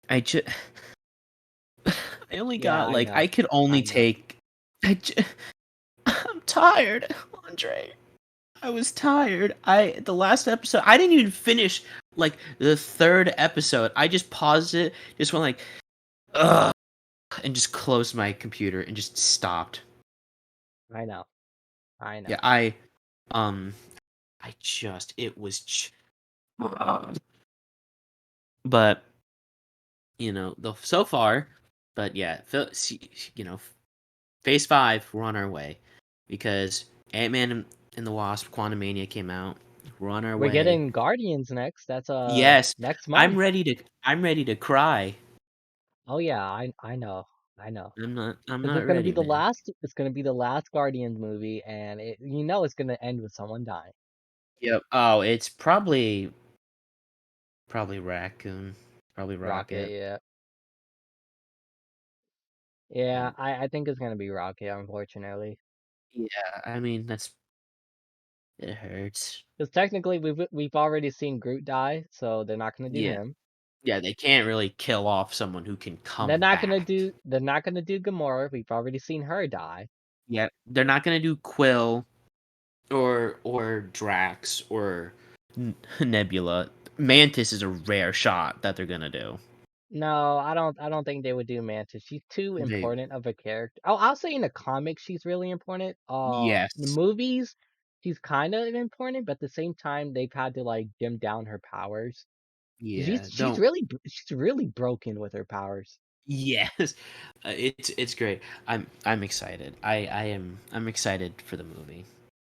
I just. I only Yeah, got I like know. I could only I know. take. I'm tired, Andre. I was tired. The last episode. I didn't even finish like the third episode. I just paused it. Just went like, ugh, and just closed my computer and just stopped. I know. I Yeah, know. um I just it was but the so far, but yeah, you know, phase 5 we're on our way because Ant-Man and the Wasp Quantumania came out. We're on our We're way. getting Guardians next. That's Yes, next month. I'm ready to cry. Oh yeah, I know. I know. I'm Because not it's gonna be ready, the man. last. It's gonna be the last Guardians movie, and it's gonna end with someone dying. Yep. Oh, it's probably Raccoon, probably Rocket, Rocket. yeah, yeah. And I think it's gonna be Rocket, unfortunately. yeah, I mean it hurts. Because technically, we've already seen Groot die, so they're not gonna do Yeah. him. Yeah, they can't really kill off someone who can They're come not gonna back. do. They're not gonna do Gamora. We've already seen her die. Yeah, they're not gonna do Quill or Drax or Nebula. Mantis is a rare shot that they're gonna do. No, I don't. I don't think they would do Mantis. She's too They important of a character. Oh, I'll say in the comics she's really important. The yes, movies, she's kind of important, but at the same time they've had to like dim down her powers. yeah, She's don't really she's really broken with her powers. yes, it's great. I'm excited. I'm excited for the movie.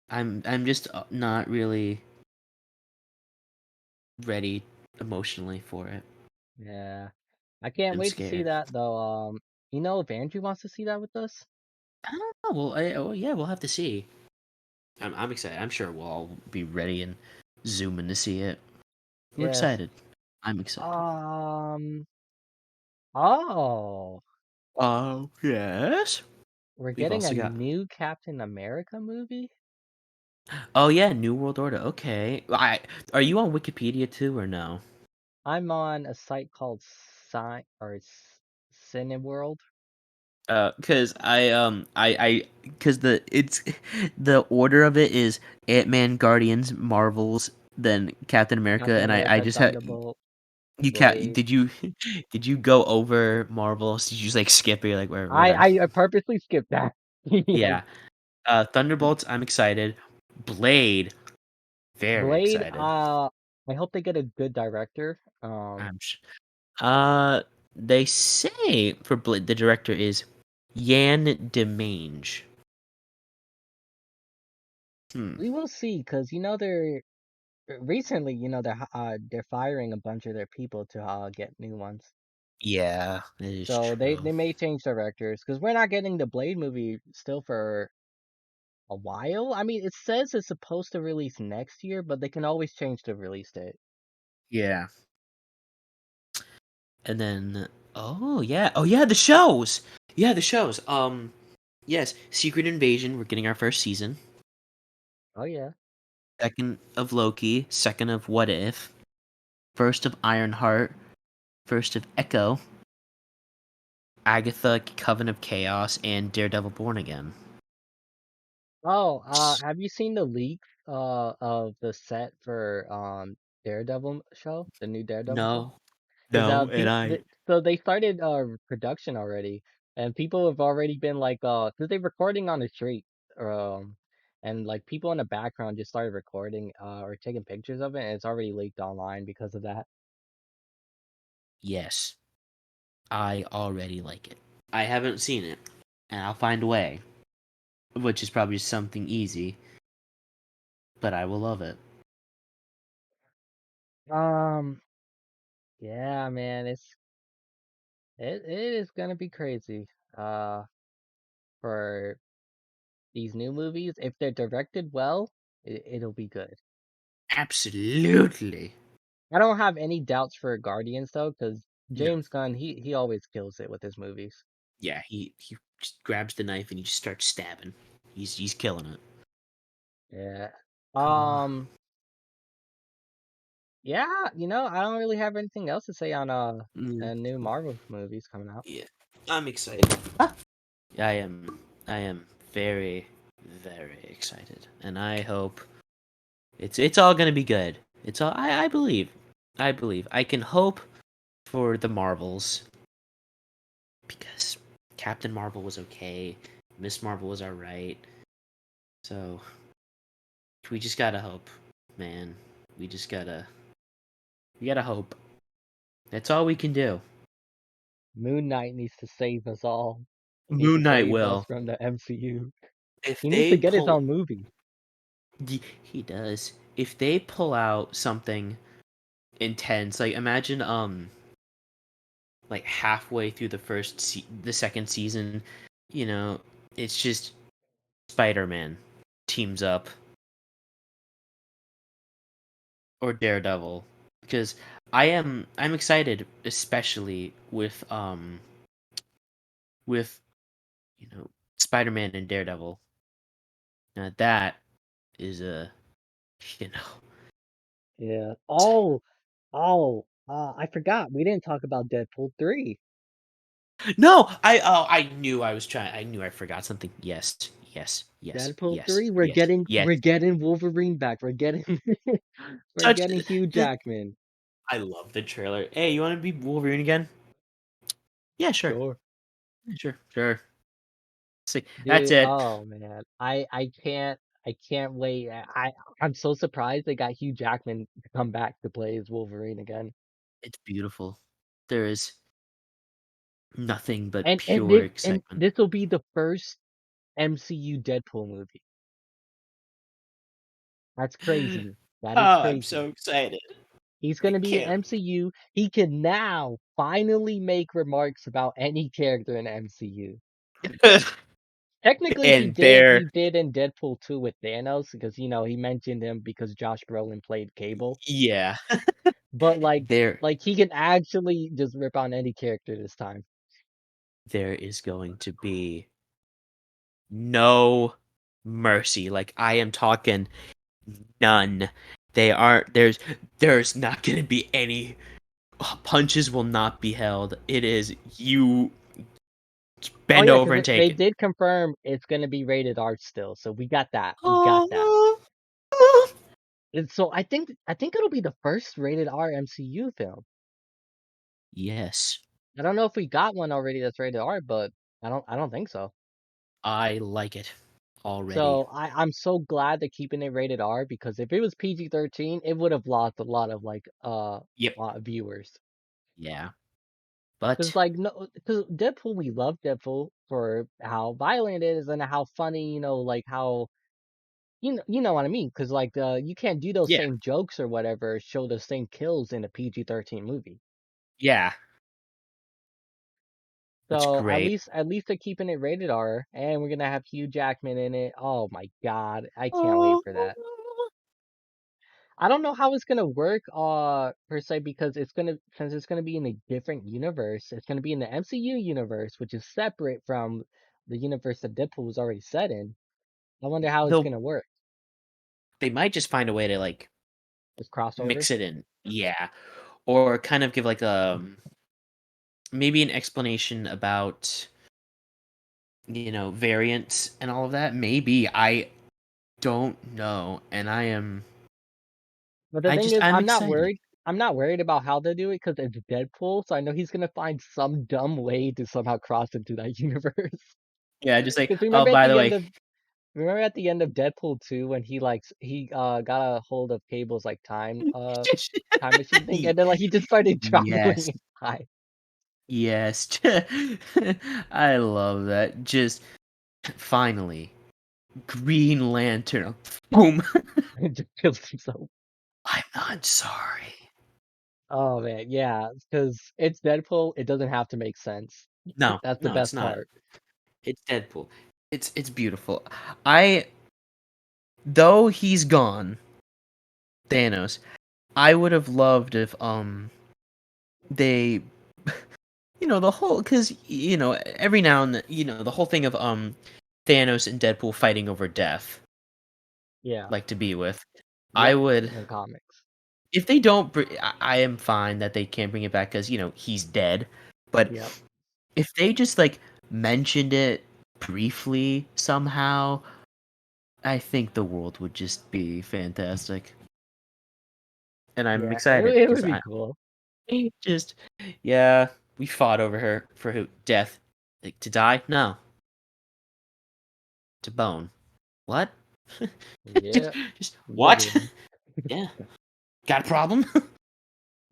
I'm just not really ready emotionally for it. Yeah, I can't I'm wait to see scared. that though. If Andrew wants to see that with us. I don't know. Well, yeah, we'll have to see. I'm excited. I'm sure we'll all be ready and zooming to see it. We're Yes. excited. I'm excited. Um. Oh, Oh, yes. we're We've getting a also got. new Captain America movie. Oh yeah, New World Order. Okay. Are you on Wikipedia too or no? I'm on a site called Cineworld. Cause cause the order of it is Ant-Man, Guardians, Marvels, then Captain America, Captain and I America, just had Thunderbolt, you Blade. did you did you go over Marvels? Did you just like skip it? You're like we're I done. I, I purposely skipped that. Yes. Yeah. Thunderbolts, I'm excited. Blade, very Blade, excited. I hope they get a good director. I'm sh- uh they say for Blade the director is Yan Demange. Hmm. We will see, because they're recently, they're firing a bunch of their people to get new ones. Yeah, it is So they true. they may change directors, because we're not getting the Blade movie still for a while. I mean, it says it's supposed to release next year, but they can always change the release date. Yeah. And then oh yeah, the shows. Yeah, the shows. Yes, Secret Invasion. We're getting our first season. Oh yeah. Second of Loki. Second of What If. First of Ironheart. First of Echo. Agatha, Coven of Chaos, and Daredevil Born Again. Oh, have you seen the leaks of the set for Daredevil show, the new Daredevil show? No, Because no, and I so they started production already, and people have already been like because they're recording on the street, um, and like people in the background just started recording or taking pictures of it, and it's already leaked online because of that. yes, I already like it. I haven't seen it, and I'll find a way, which is probably something easy, but I will love it. Um, yeah, man, it is gonna be crazy. Uh, for these new movies, if they're directed well, it'll be good. Absolutely. I don't have any doubts for Guardians though, because No. James Gunn, he always kills it with his movies. Yeah, he just grabs the knife and he just starts stabbing. He's killing it. Yeah. Oh, Um, yeah, I don't really have anything else to say on mm, new Marvel movies coming out. yeah, I'm excited. I am. I am very, very excited, and I hope it's all gonna be good. It's all. I believe. I believe. I can hope for the Marvels because Captain Marvel was okay. Miss Marvel was alright. So we just gotta hope, man. We just gotta. We gotta hope. That's all we can do. Moon Knight needs to save us all. He needs to Moon Knight save us will. from the MCU. If He needs to they get his pull, own movie. he does. If they pull out something intense, like imagine like halfway through the second season, you know, it's just Spider-Man teams up or Daredevil because I'm excited especially with Spider-Man and Daredevil. Now that is a you know Yeah. I forgot. We didn't talk about Deadpool 3. No, I knew I was trying. I knew I forgot something. Yes, yes, yes, Deadpool yes, 3, yes, we're yes. getting Wolverine back. We're getting we're Touch. getting Hugh Jackman. I love the trailer. Hey, you want to be Wolverine again? Yeah, sure, Sure. sure, sure. See, that's Dude, it. oh man. I can't wait. I'm so surprised they got Hugh Jackman to come back to play as Wolverine again. It's beautiful. There is nothing but And pure excitement. this will be the first MCU Deadpool movie. That's crazy. That is I'm crazy. so excited. He's I going to be in can't. MCU. He can now finally make remarks about any character in MCU. Technically, And there, He did in Deadpool 2 with Thanos because he mentioned him because Josh Brolin played Cable. yeah, But there, he can actually just rip on any character this time. there is going to be no mercy. Like I am talking none. They aren't. There's not going to be any punches. Will not be held. It is you Oh bend yeah, over because and they take it. did confirm it's going to be rated R still, so we got that. We got that. Oh, And so I think it'll be the first rated R MCU film. yes, I don't know if we got one already that's rated R, but I don't think so. I like it already. So I'm so glad they're keeping it rated R because if it was PG-13, it would have lost a lot of Yep. viewers. Yeah, Because but no, because Deadpool, we love Deadpool for how violent it is and how funny, like how you know what I mean. Because you can't do those yeah, same jokes or whatever, show the same kills in a PG-13 movie. yeah, it's So great. at least they're keeping it rated R, and we're gonna have Hugh Jackman in it. Oh my God, I can't wait Oh, for that. I don't know how it's gonna work, per se, because since it's gonna be in a different universe, it's gonna be in the MCU universe, which is separate from the universe that Deadpool was already set in. I wonder how it's They'll gonna work. they might just find a way to like Just crossover. mix it in, yeah, or kind of give like maybe an explanation about variants and all of that. Maybe I don't know, and But the thing is, I'm excited. I'm not worried about how they do it because it's Deadpool, so I know he's gonna find some dumb way to somehow cross into that universe. Yeah, just like, Because oh, by the way, remember at the end of Deadpool 2 when he got a hold of Cable's like time machine thing, and then like he just started traveling yes, in time. yes, I love that. Just finally, Green Lantern, boom. And just kills himself. I'm not sorry. Oh man, yeah, because it's Deadpool, it doesn't have to make sense. No, That's the no, it's best not. part. It's Deadpool. It's beautiful. I though he's gone, Thanos. I would have loved if they the whole because every now and then the whole thing of Thanos and Deadpool fighting over death, Yeah, like to be with. I yep, would in comics. if they don't. I am fine that they can't bring it back because he's dead. But Yep. if they just like mentioned it briefly somehow, I think the world would just be fantastic, and I'm Yeah, excited it because would be I cool. just yeah we fought over her for death, like to die no to bone. What? just, Yeah, just what? literally. Yeah, got a problem?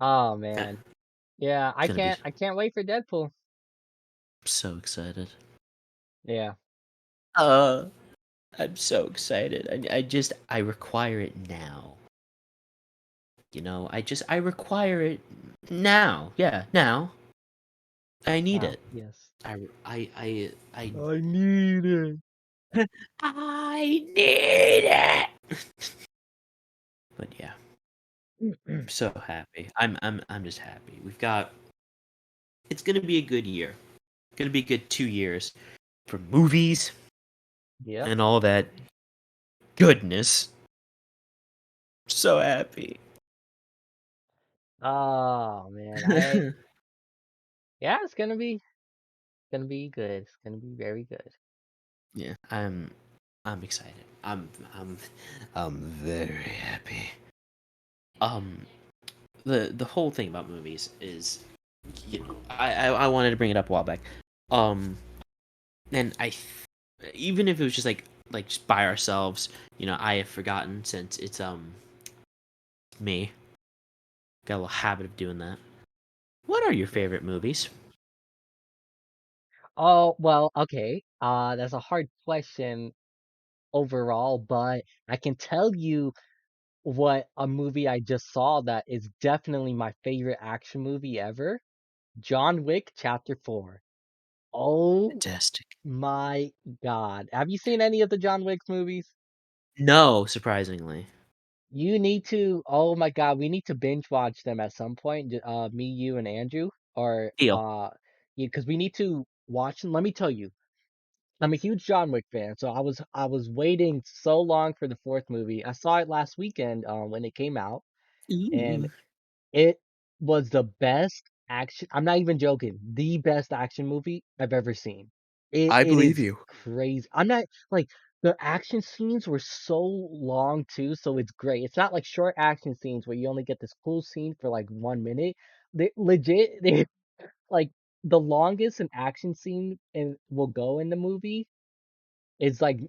Oh Yeah, man. Yeah, it's gonna be I can't wait for Deadpool. so excited. Yeah. Uh, I'm so excited. I require it now. I require it now. Yeah, now. I need Now, it. yes. I I need it. I need it. But yeah, I'm so happy. I'm just happy. It's gonna be a good year. Gonna be a good 2 years for movies Yep. and all that goodness. So happy. Oh man, yeah, gonna be good. It's gonna be very good. Yeah, I'm excited. I'm very happy. Um, the whole thing about movies is, I wanted to bring it up a while back. Um, and even if it was just like just by ourselves, I have forgotten since it's me. Got a little habit of doing that. What are your Yeah. favorite movies? Oh, well, okay. That's a hard question overall, but I can tell you what a movie I just saw that is definitely my favorite action movie ever. John Wick Chapter 4. Oh Fantastic. my God. Have you seen any of the John Wick movies? No, surprisingly. You need to, oh my God, we need to binge watch them at some point. Me, you, and Andrew, or Deal. yeah, because we need to watch them. Let me tell you, I'm a huge John Wick fan, so I was waiting so long for the fourth movie. I saw it last weekend, when it came out, and Ooh. it was the best action. I'm not even joking. The best action movie I've ever seen. I It believe is you. crazy. I'm not like the action scenes were so long too, so it's great. It's not like short action scenes where you only get this cool scene for like 1 minute. They like the longest an action scene will go in the movie is like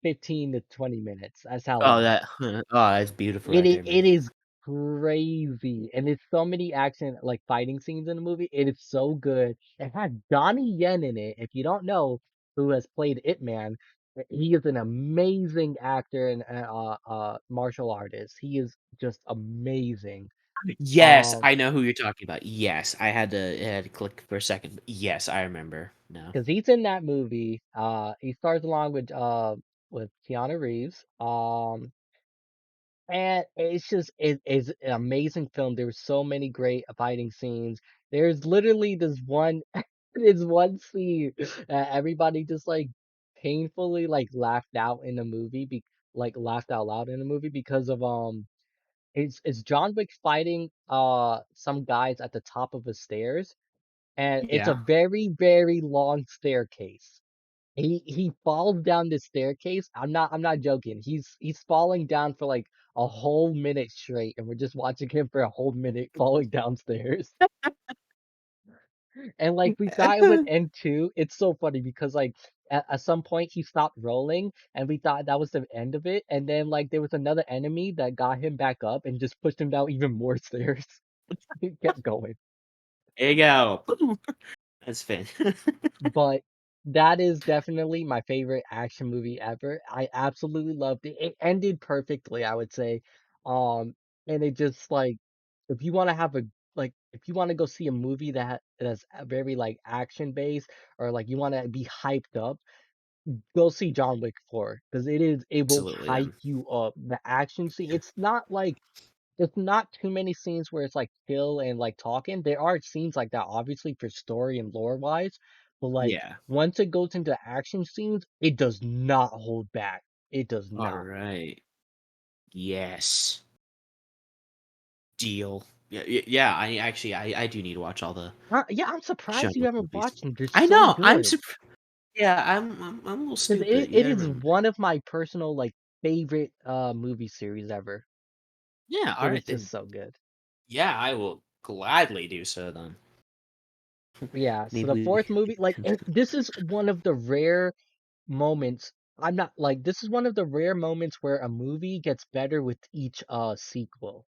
15 to 20 minutes. That's how Oh, long. that. Oh, that's beautiful right there, man. It is crazy, and it's so many action like fighting scenes in the movie. It is so good. It had Donnie Yen in it. If you don't know who has played Ip Man, he is an amazing actor and martial artist. He is just amazing. Yes, Um, I know who you're talking about. Yes, I had to click for a second. But yes, I remember now. because he's in that movie. He stars along with Keanu Reeves. And it's just it is an amazing film. There were so many great fighting scenes. There's literally this one this one scene that everybody just like painfully like laughed out in the movie like laughed out loud in the movie because of it's John Wick fighting some guys at the top of the stairs, and it's a Yeah. very, very long staircase. He falls down the staircase. I'm not joking. He's falling down for like a whole minute straight, and we're just watching him for a whole minute falling downstairs. And like we thought it would end too. It's so funny because like at some point he stopped rolling, and we thought that was the end of it. And then like there was another enemy that got him back up and just pushed him down even more stairs. He kept going. There you go. That's fan. But that is definitely my favorite action movie ever. I absolutely loved it. It ended perfectly, I would say. Um, and it just like if you want to have a like if you want to go see a movie that's very like action based or like you want to be hyped up, go see John Wick 4 because it will Absolutely. hype Then. you up. The action scene, it's not like there's not too many scenes where it's like chill and like talking. There are scenes like that, obviously for story and lore wise, but like Yeah. once it goes into action scenes, it does not hold back. It does All not. right. Yes. Deal. Yeah. Yeah. I actually I do need to watch all the Yeah, I'm surprised John you Wick haven't movies. watched them. They're I so know. good. Yeah. I'm a little 'Cause stupid. You it gotta is remember. one of my personal like favorite movie series ever. Yeah. All It right is just then. so good. Yeah, I will gladly do so then. Yeah, so Maybe the we fourth movie, like this is one of the rare moments. I'm not like this is one of the rare moments where a movie gets better with each sequel.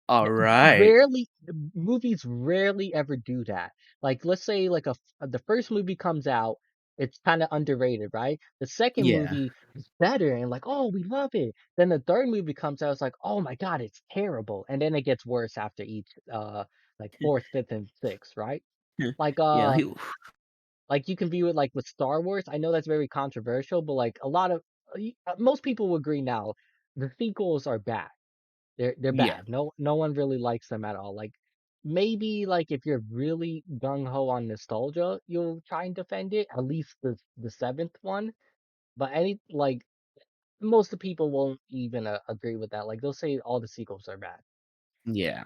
All right. Rarely movies rarely ever do that. Like let's say like the first movie comes out, it's kind of underrated, right? The second Yeah. movie is better and like, oh, we love it. Then the third movie comes out, it's like, oh my God, it's terrible. And then it gets worse after each like fourth, fifth, and sixth, right? Like Yeah. like you can view it like with Star Wars. I know that's very controversial, but like a lot of most people will agree now, the sequels are bad. They're Yeah. bad. No one really likes them at all. Like maybe like if you're really gung ho on nostalgia, you'll try and defend it. At least the seventh one. But any like most of the people won't even agree with that. Like they'll say all the sequels are bad. Yeah.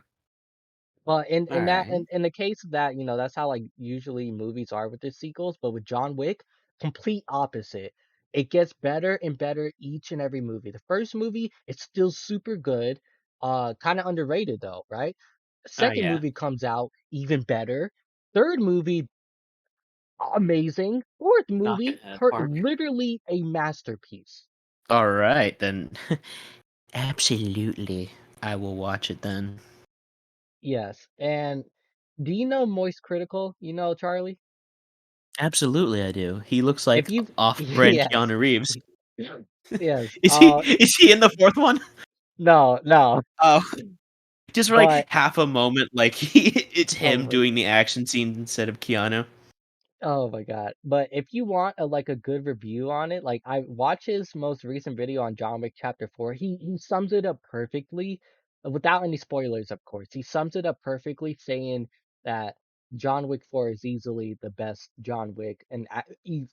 But All right. in the case of that, that's how like usually movies are with the sequels. But with John Wick, complete opposite. It gets better and better each and every movie. The first movie, it's still super good, kind of underrated though, right? Oh Second yeah. movie comes out, even better. Third movie, amazing. Fourth Knock it movie, out of the park. literally a masterpiece. All right then. Absolutely. I will watch it then. Yes. And do you know Moist Critical? You know Charlie? Absolutely, I do. He looks If like you've off-brand yes. Keanu Reeves. Yes. Is he in the fourth one? No, no. Oh, just for like But half a moment, like it's oh him my doing the action scenes instead of Keanu. oh my God. But if you want like a good review on it, like I watched his most recent video on John Wick Chapter 4. He sums it up perfectly without any spoilers, of course. He sums it up perfectly saying that John Wick 4 is easily the best John Wick and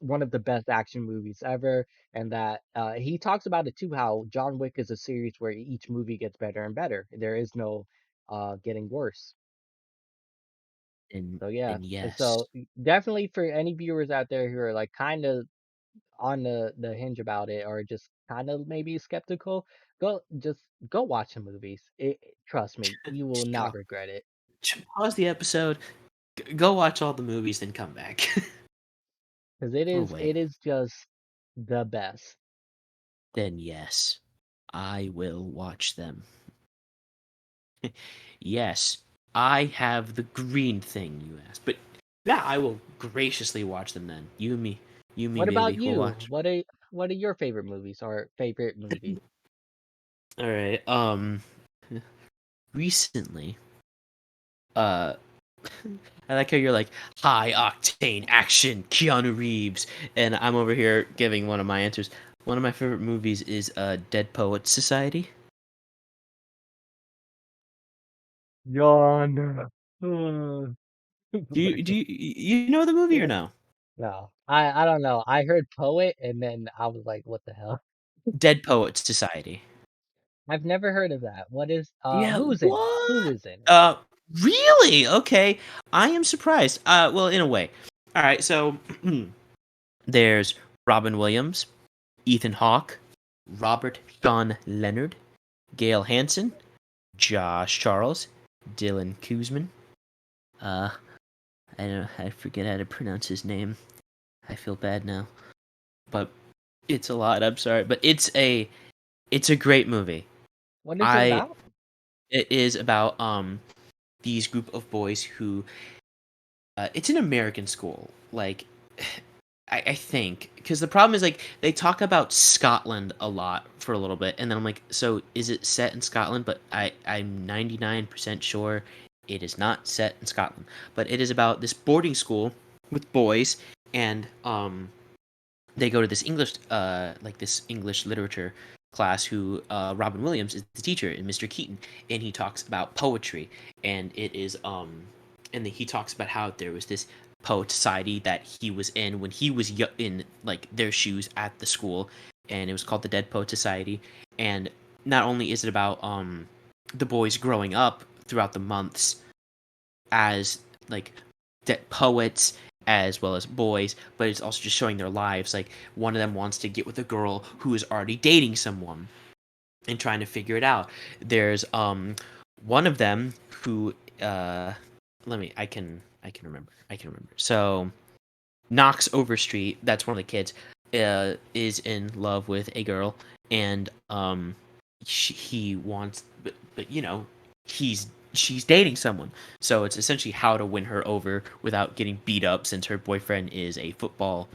one of the best action movies ever. And that he talks about it too, how John Wick is a series where each movie gets better and better. There is no getting worse. And So yeah, and yes, so definitely for any viewers out there who are like kind of on the hinge about it or just kind of maybe skeptical, just go watch the movies. Trust me, you will just not go. regret it Pause the episode. Go watch all the movies, then come back. because Oh wait. it is just the best. Then yes, I will watch them. Yes, I have the green thing you asked, but yeah, I will graciously watch them then. You and me, What about baby. We'll you? watch. What are your favorite movies or favorite movie? All right. Recently, uh, I like how you're like high octane action, Keanu Reeves, and I'm over here giving one of my answers. One of my favorite movies is Dead Poets Society. Yawn. You know the movie or no? No, I don't know. I heard poet and then I was like, what the hell? Dead Poets Society. I've never heard of that. What is Yeah, who's in it? Who what? is in it? Uh, really? Okay, I am surprised. Well, in a way. All right, so there's Robin Williams, Ethan Hawke, Robert Sean Leonard, Gail Hansen, Josh Charles, Dylan Kuzman. Uh, I forget how to pronounce his name. I feel bad now, but it's a lot. I'm sorry, but it's a great movie. What is it I about? It is about these group of boys who it's an American school. Like I think because the problem is like they talk about Scotland a lot for a little bit, and then I'm like, so is it set in Scotland? But I'm 99% sure it is not set in Scotland. But it is about this boarding school with boys, and they go to this English literature class. Who Robin Williams is the teacher, and Mr. Keaton, and he talks about poetry, and it is and then he talks about how there was this poet society that he was in when he was in like their shoes at the school, and it was called the Dead Poet Society. And not only is it about the boys growing up throughout the months as like poets as well as boys, but it's also just showing their lives. Like one of them wants to get with a girl who is already dating someone and trying to figure it out. There's one of them who let me I can remember. So Knox Overstreet, that's one of the kids, is in love with a girl, and he wants, but he's she's dating someone, so it's essentially how to win her over without getting beat up, since her boyfriend is a football,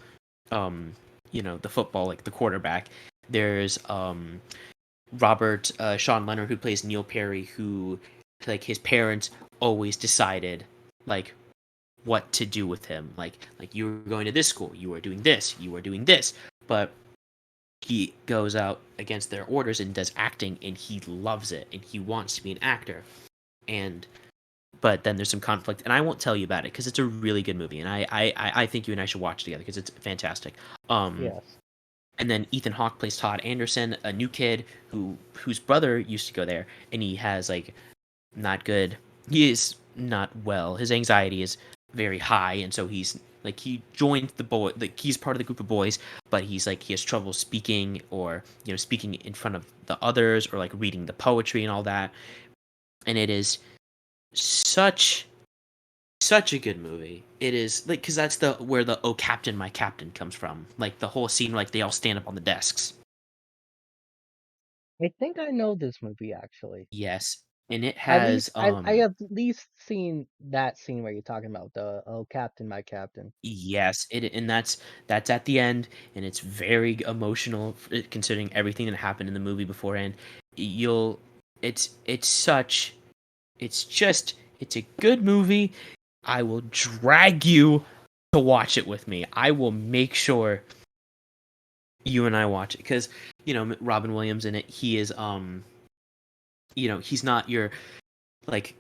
um, the football like the quarterback. There's Robert Sean Leonard, who plays Neil Perry, who like his parents always decided like what to do with him. Like you were going to this school, you were doing this, you were doing this, but he goes out against their orders and does acting, and he loves it, and he wants to be an actor. And but then there's some conflict, and I won't tell you about it because it's a really good movie, and I think you and I should watch it together because it's fantastic. Um, Yes. and then Ethan Hawke plays Todd Anderson, a new kid whose brother used to go there, and he has like not good. He is not well. His anxiety is very high, and so he's like he joined the boy. Like he's part of the group of boys, but he's like he has trouble speaking or speaking in front of the others or like reading the poetry and all that. And it is such a good movie. It is like because that's the where the "Oh Captain, My Captain" comes from. Like the whole scene, like they all stand up on the desks. I think I know this movie actually. Yes, and it At least has I have at least seen that scene where you're talking about the oh Captain, my Captain. yes, and that's at the end, and it's very emotional considering everything that happened in the movie beforehand. You'll, it's such, it's a good movie. I will drag you to watch it with me. I will make sure you and I watch it because Robin Williams in it. He is he's not your like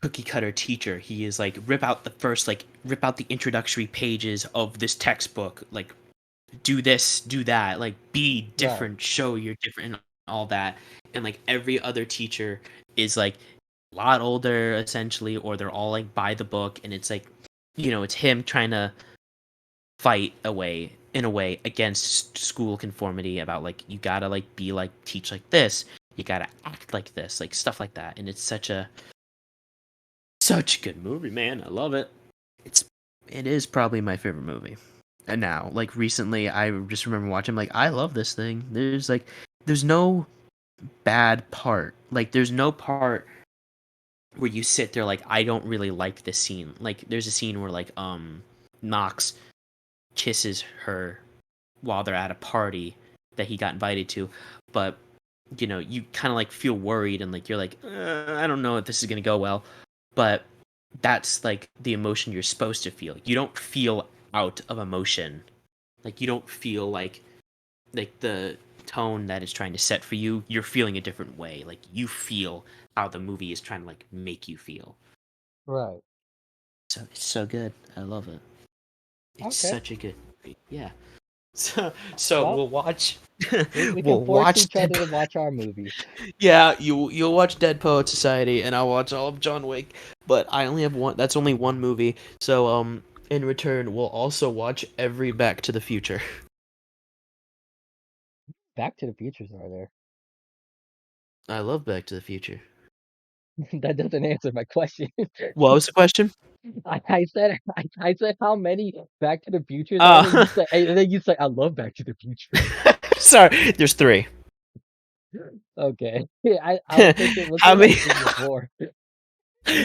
cookie cutter teacher. He is like rip out the introductory pages of this textbook, like do this, do that, like be Right. different, show you're different and all that. And like every other teacher is like a lot older essentially, or they're all like by the book, and it's like it's him trying to fight away in a way against school conformity about like you gotta like be like teach like this, you gotta act like this, like stuff like that. And it's such a good movie, man. I love it. It is probably my favorite movie. And now, like recently, I just remember watching. Like, I love this thing. There's no bad part. Like, there's no part where you sit there like, I don't really like this scene. Like, there's a scene where like Knox kisses her while they're at a party that he got invited to, but you kind of like feel worried and like you're like, I don't know if this is gonna go well, but that's like the emotion you're supposed to feel. You don't feel out of emotion, like you don't feel like the tone that it's trying to set for you, you're feeling a different way. Like you feel how the movie is trying to like make you feel. Right. So it's so good. I love it. It's Okay. such a good movie. Yeah. So Well, we'll watch we can we'll force watch each other to watch our movies. Yeah, you'll watch Dead Poet Society, and I'll watch all of John Wick. But I only have one. That's only one movie. So in return, we'll also watch every Back to the Future. Back to the Futures are there. I love Back to the Future. That doesn't answer my question. What was the question? I said how many Back to the Futures are there? Uh, You said and then you said I love Back to the Future. sorry. There's three. Okay. Yeah, I was thinking, was How there many? like even more?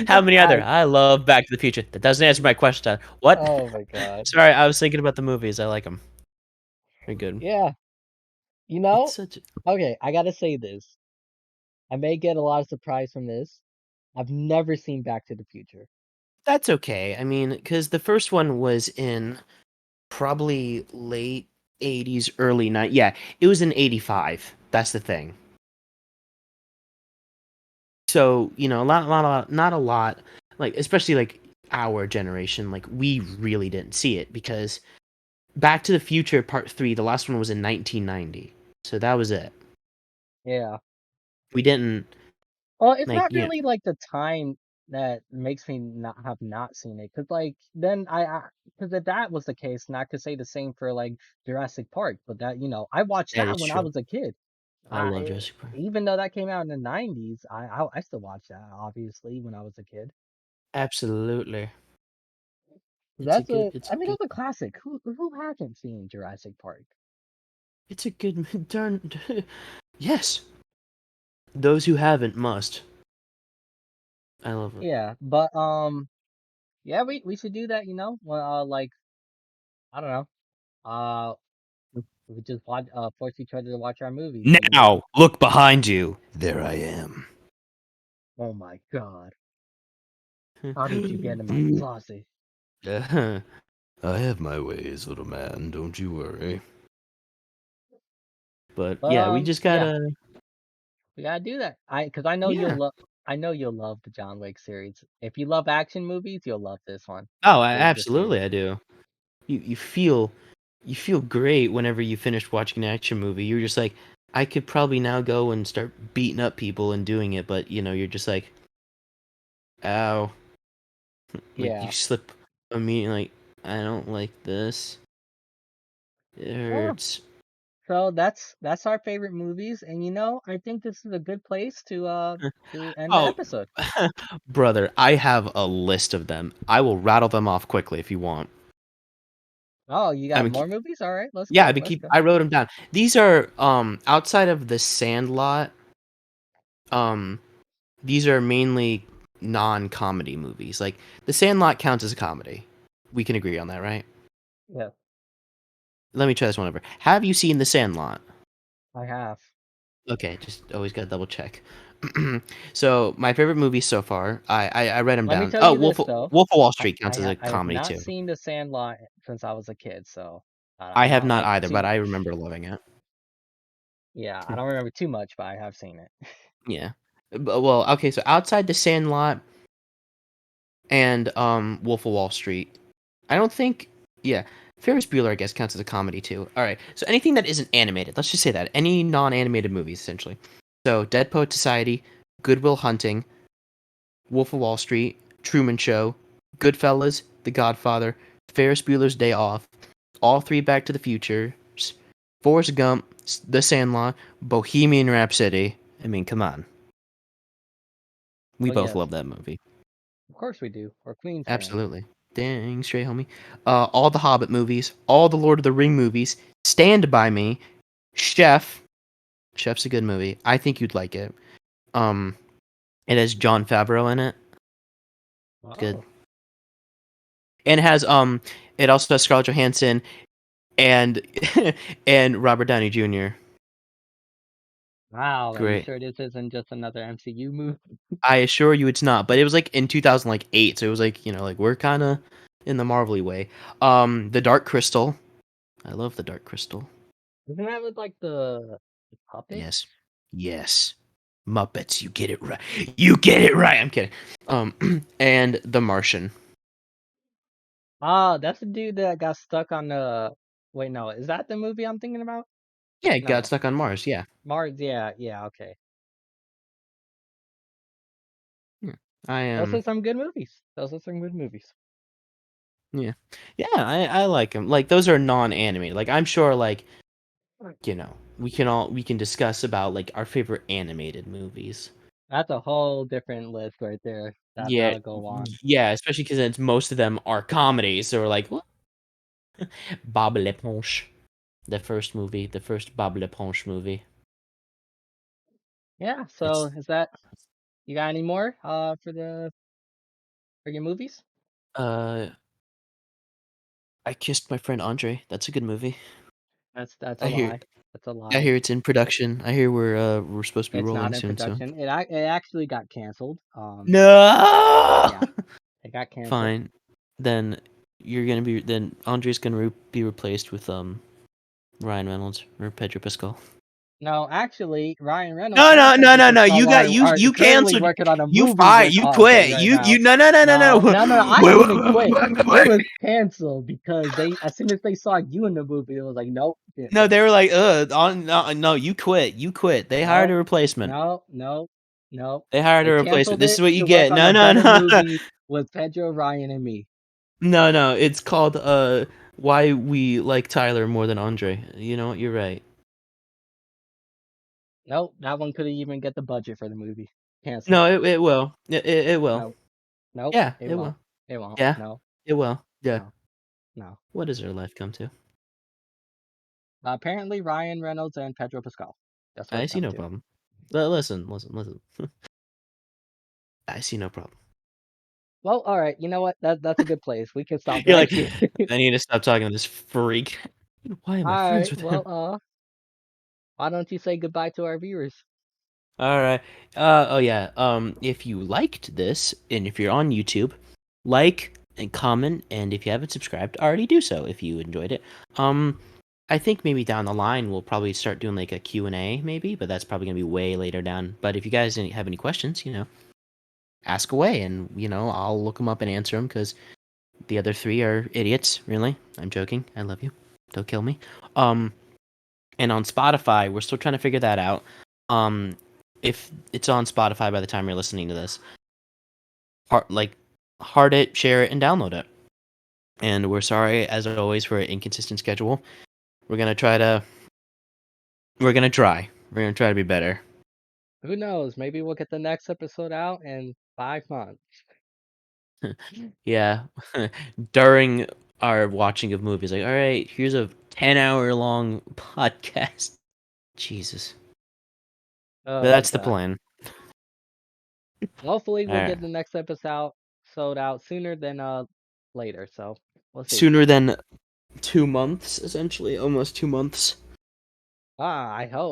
How many other? I I love Back to the Future. That doesn't answer my question. What? oh my God. Sorry, I was thinking about the movies. I like them. They're good. Yeah. You It's know, such. okay, I gotta say this. I may get a lot of surprise from this. I've never seen Back to the Future. That's okay. I mean, because the first one was in probably late 80s, early 90s. Yeah, it was in 85. That's the thing. So, not a lot, like, especially like our generation, like, we really didn't see it because Back to the Future Part 3, the last one was in 1990. So that was it. Yeah. We didn't, Well, it's like, not really like the time that makes me not seen it, cause like then cause if that was the case, and I could say the same for like Jurassic Park, but that I watched that that is when I true. was a kid. I love Jurassic Park. Even though that came out in the 90s, I still watched that obviously when I was a kid. Absolutely. That's a It's a I mean good, that's a classic. Who hasn't seen Jurassic Park? it's a good, darn, yes. Those who haven't must. I love it. Yeah, but yeah, we should do that, well, like I don't know. We could just watch force each other to watch our movies and Now, look behind you. There I am. oh my God. How did you get in my closet? I have my ways, little man. Don't you worry. But But yeah, we just yeah, gotta. we gotta do that. Because I know Yeah. you'll love the John Wick series. If you love action movies, you'll love this one. Oh, This series. absolutely, I do. You feel great whenever you finish watching an action movie. You're just like, I could probably now go and start beating up people and doing it, but you're just like, ow, like you Yeah. slip immediately. Like, I don't like this. It Well, hurts. so that's our favorite movies, and I think this is a good place to end the Oh, episode. brother, I have a list of them. I will rattle them off quickly if you want. Oh, you I got mean, more movies? All right, let's yeah, go. Let's go. I wrote them down. These are outside of The Sandlot. Um, these are mainly non-comedy movies. Like The Sandlot counts as a comedy. We can agree on that, right? Yeah, Let me try this one over. Have you seen The Sandlot? I have. Okay, just always gotta double check. So my favorite movies so far, I read them Let me down. tell Oh, you this though. Wolf of Wall Street counts as a I have comedy not too. seen The Sandlot since I was a kid, so I I have don't not like either, but too. I remember loving it. Yeah, I don't remember too much, but I have seen it. Yeah. Well, okay, so outside The Sandlot and Wolf of Wall Street, I don't think. Yeah, Ferris Bueller, I guess, counts as a comedy too. All right, so anything that isn't animated, let's just say that any non-animated movies, essentially. So Dead Poet Society, Good Will Hunting, Wolf of Wall Street, Truman Show, Goodfellas, The Godfather, Ferris Bueller's Day Off, all three Back to the Future, Forrest Gump, The Sandlot, Bohemian Rhapsody. I mean, come on, we Oh both yes, love that movie. of course we do. We're Queens fans. Absolutely. Dang straight, homie. All the Hobbit movies, all the Lord of the Ring movies, Stand By Me, Chef. Chef's a good movie. I think you'd like it. Um, it has John Favreau in it. It's good. Oh, And it also has Scarlett Johansson and and Robert Downey Jr. wow. Are you Great. sure this isn't just another MCU movie? I assure you it's not, but it was like in 2008, so it was like, like we're kind of in the Marvelly way. The Dark Crystal. I love The Dark Crystal. Isn't that with like the Puppet? Yes. Yes. Muppets, you get it right. You get it right. I'm kidding. And The Martian. Ah, that's the dude that got stuck on the. Wait, no, is that the movie I'm thinking about? Yeah, it got No, stuck on Mars. Yeah. Mars. Yeah, yeah, okay. Yeah. I Those am. are some good movies. Those are some good movies. Yeah. Yeah, I like them. Like those are non-animated. Like I'm sure like, we can discuss about like our favorite animated movies. That's a whole different list right there. Yeah. That'll go on. Yeah, especially cuz it's most of them are comedies. So we're like, what? Bob L'Éponge. The first Bob L'Éponge movie. Yeah. So It's is that you got any more for your movies? uh I Kissed My Friend Andre. That's a good movie. That's a I hear lie. That's a I lie. hear it's in production. I hear we're supposed to be It's rolling not in soon, so. production. It actually got canceled. No. Yeah, it got canceled. Fine. Then then Andre's gonna be replaced with Ryan Reynolds or Pedro Pascal. No, actually, Ryan Reynolds No, and no, no, Pedro no, no. Pascal You are currently canceled. working on a You movie fired. with You Andre quit. right now. No, no, no, no, no. No, no, no, no. I Wait, didn't wait, even quit. wait, It wait. was canceled because they, as soon as they saw you in the movie, it was like, nope, No, they were like, no, no, you quit. You quit. They hired a no, replacement. no, no, no. They hired a They replacement. canceled This is it what you to work get. on No, a no, better no. movie with Pedro, Ryan, and me. No, no. It's called Why We Like Tyler More Than Andre. You know what? You're right. Nope, that one couldn't even get the budget for the movie. Canceled. No, it will. It will. Nope, nope, Yeah, it it won't. will. It won't. Yeah, No, it will. Yeah. no, no. What does our life come to? Apparently, Ryan Reynolds and Pedro Pascal. That's what I it's see come no to. problem. Listen, listen, listen. I see no problem. Well, all right. You know what? That's a good place. We can stop You're right like, here. I need to stop talking to this freak. Why am I All friends right. with Well, him? why don't you say goodbye to our viewers? All right. Oh yeah. If you liked this, and if you're on YouTube, like and comment, and if you haven't subscribed, already do so if you enjoyed it. I think maybe down the line we'll probably start doing like a Q&A maybe, but that's probably gonna be way later down. But if you guys have any questions, ask away, and I'll look them up and answer them because the other three are idiots. Really, I'm joking. I love you. Don't kill me. Um, and on Spotify, we're still trying to figure that out. Um, if it's on Spotify by the time you're listening to this, heart it, share it, and download it. And we're sorry, as always, for an inconsistent schedule. We're gonna try to. We're gonna try. We're gonna try to be better. Who knows? Maybe we'll get the next episode out in 5 months. Yeah, during our watching of movies, like, all right, here's a 10-hour long podcast. Jesus, but Oh that's the God. plan. Hopefully, All we'll right, get the next episode sold out sooner than later. So we'll see. sooner than 2 months, essentially, almost 2 months. I hope.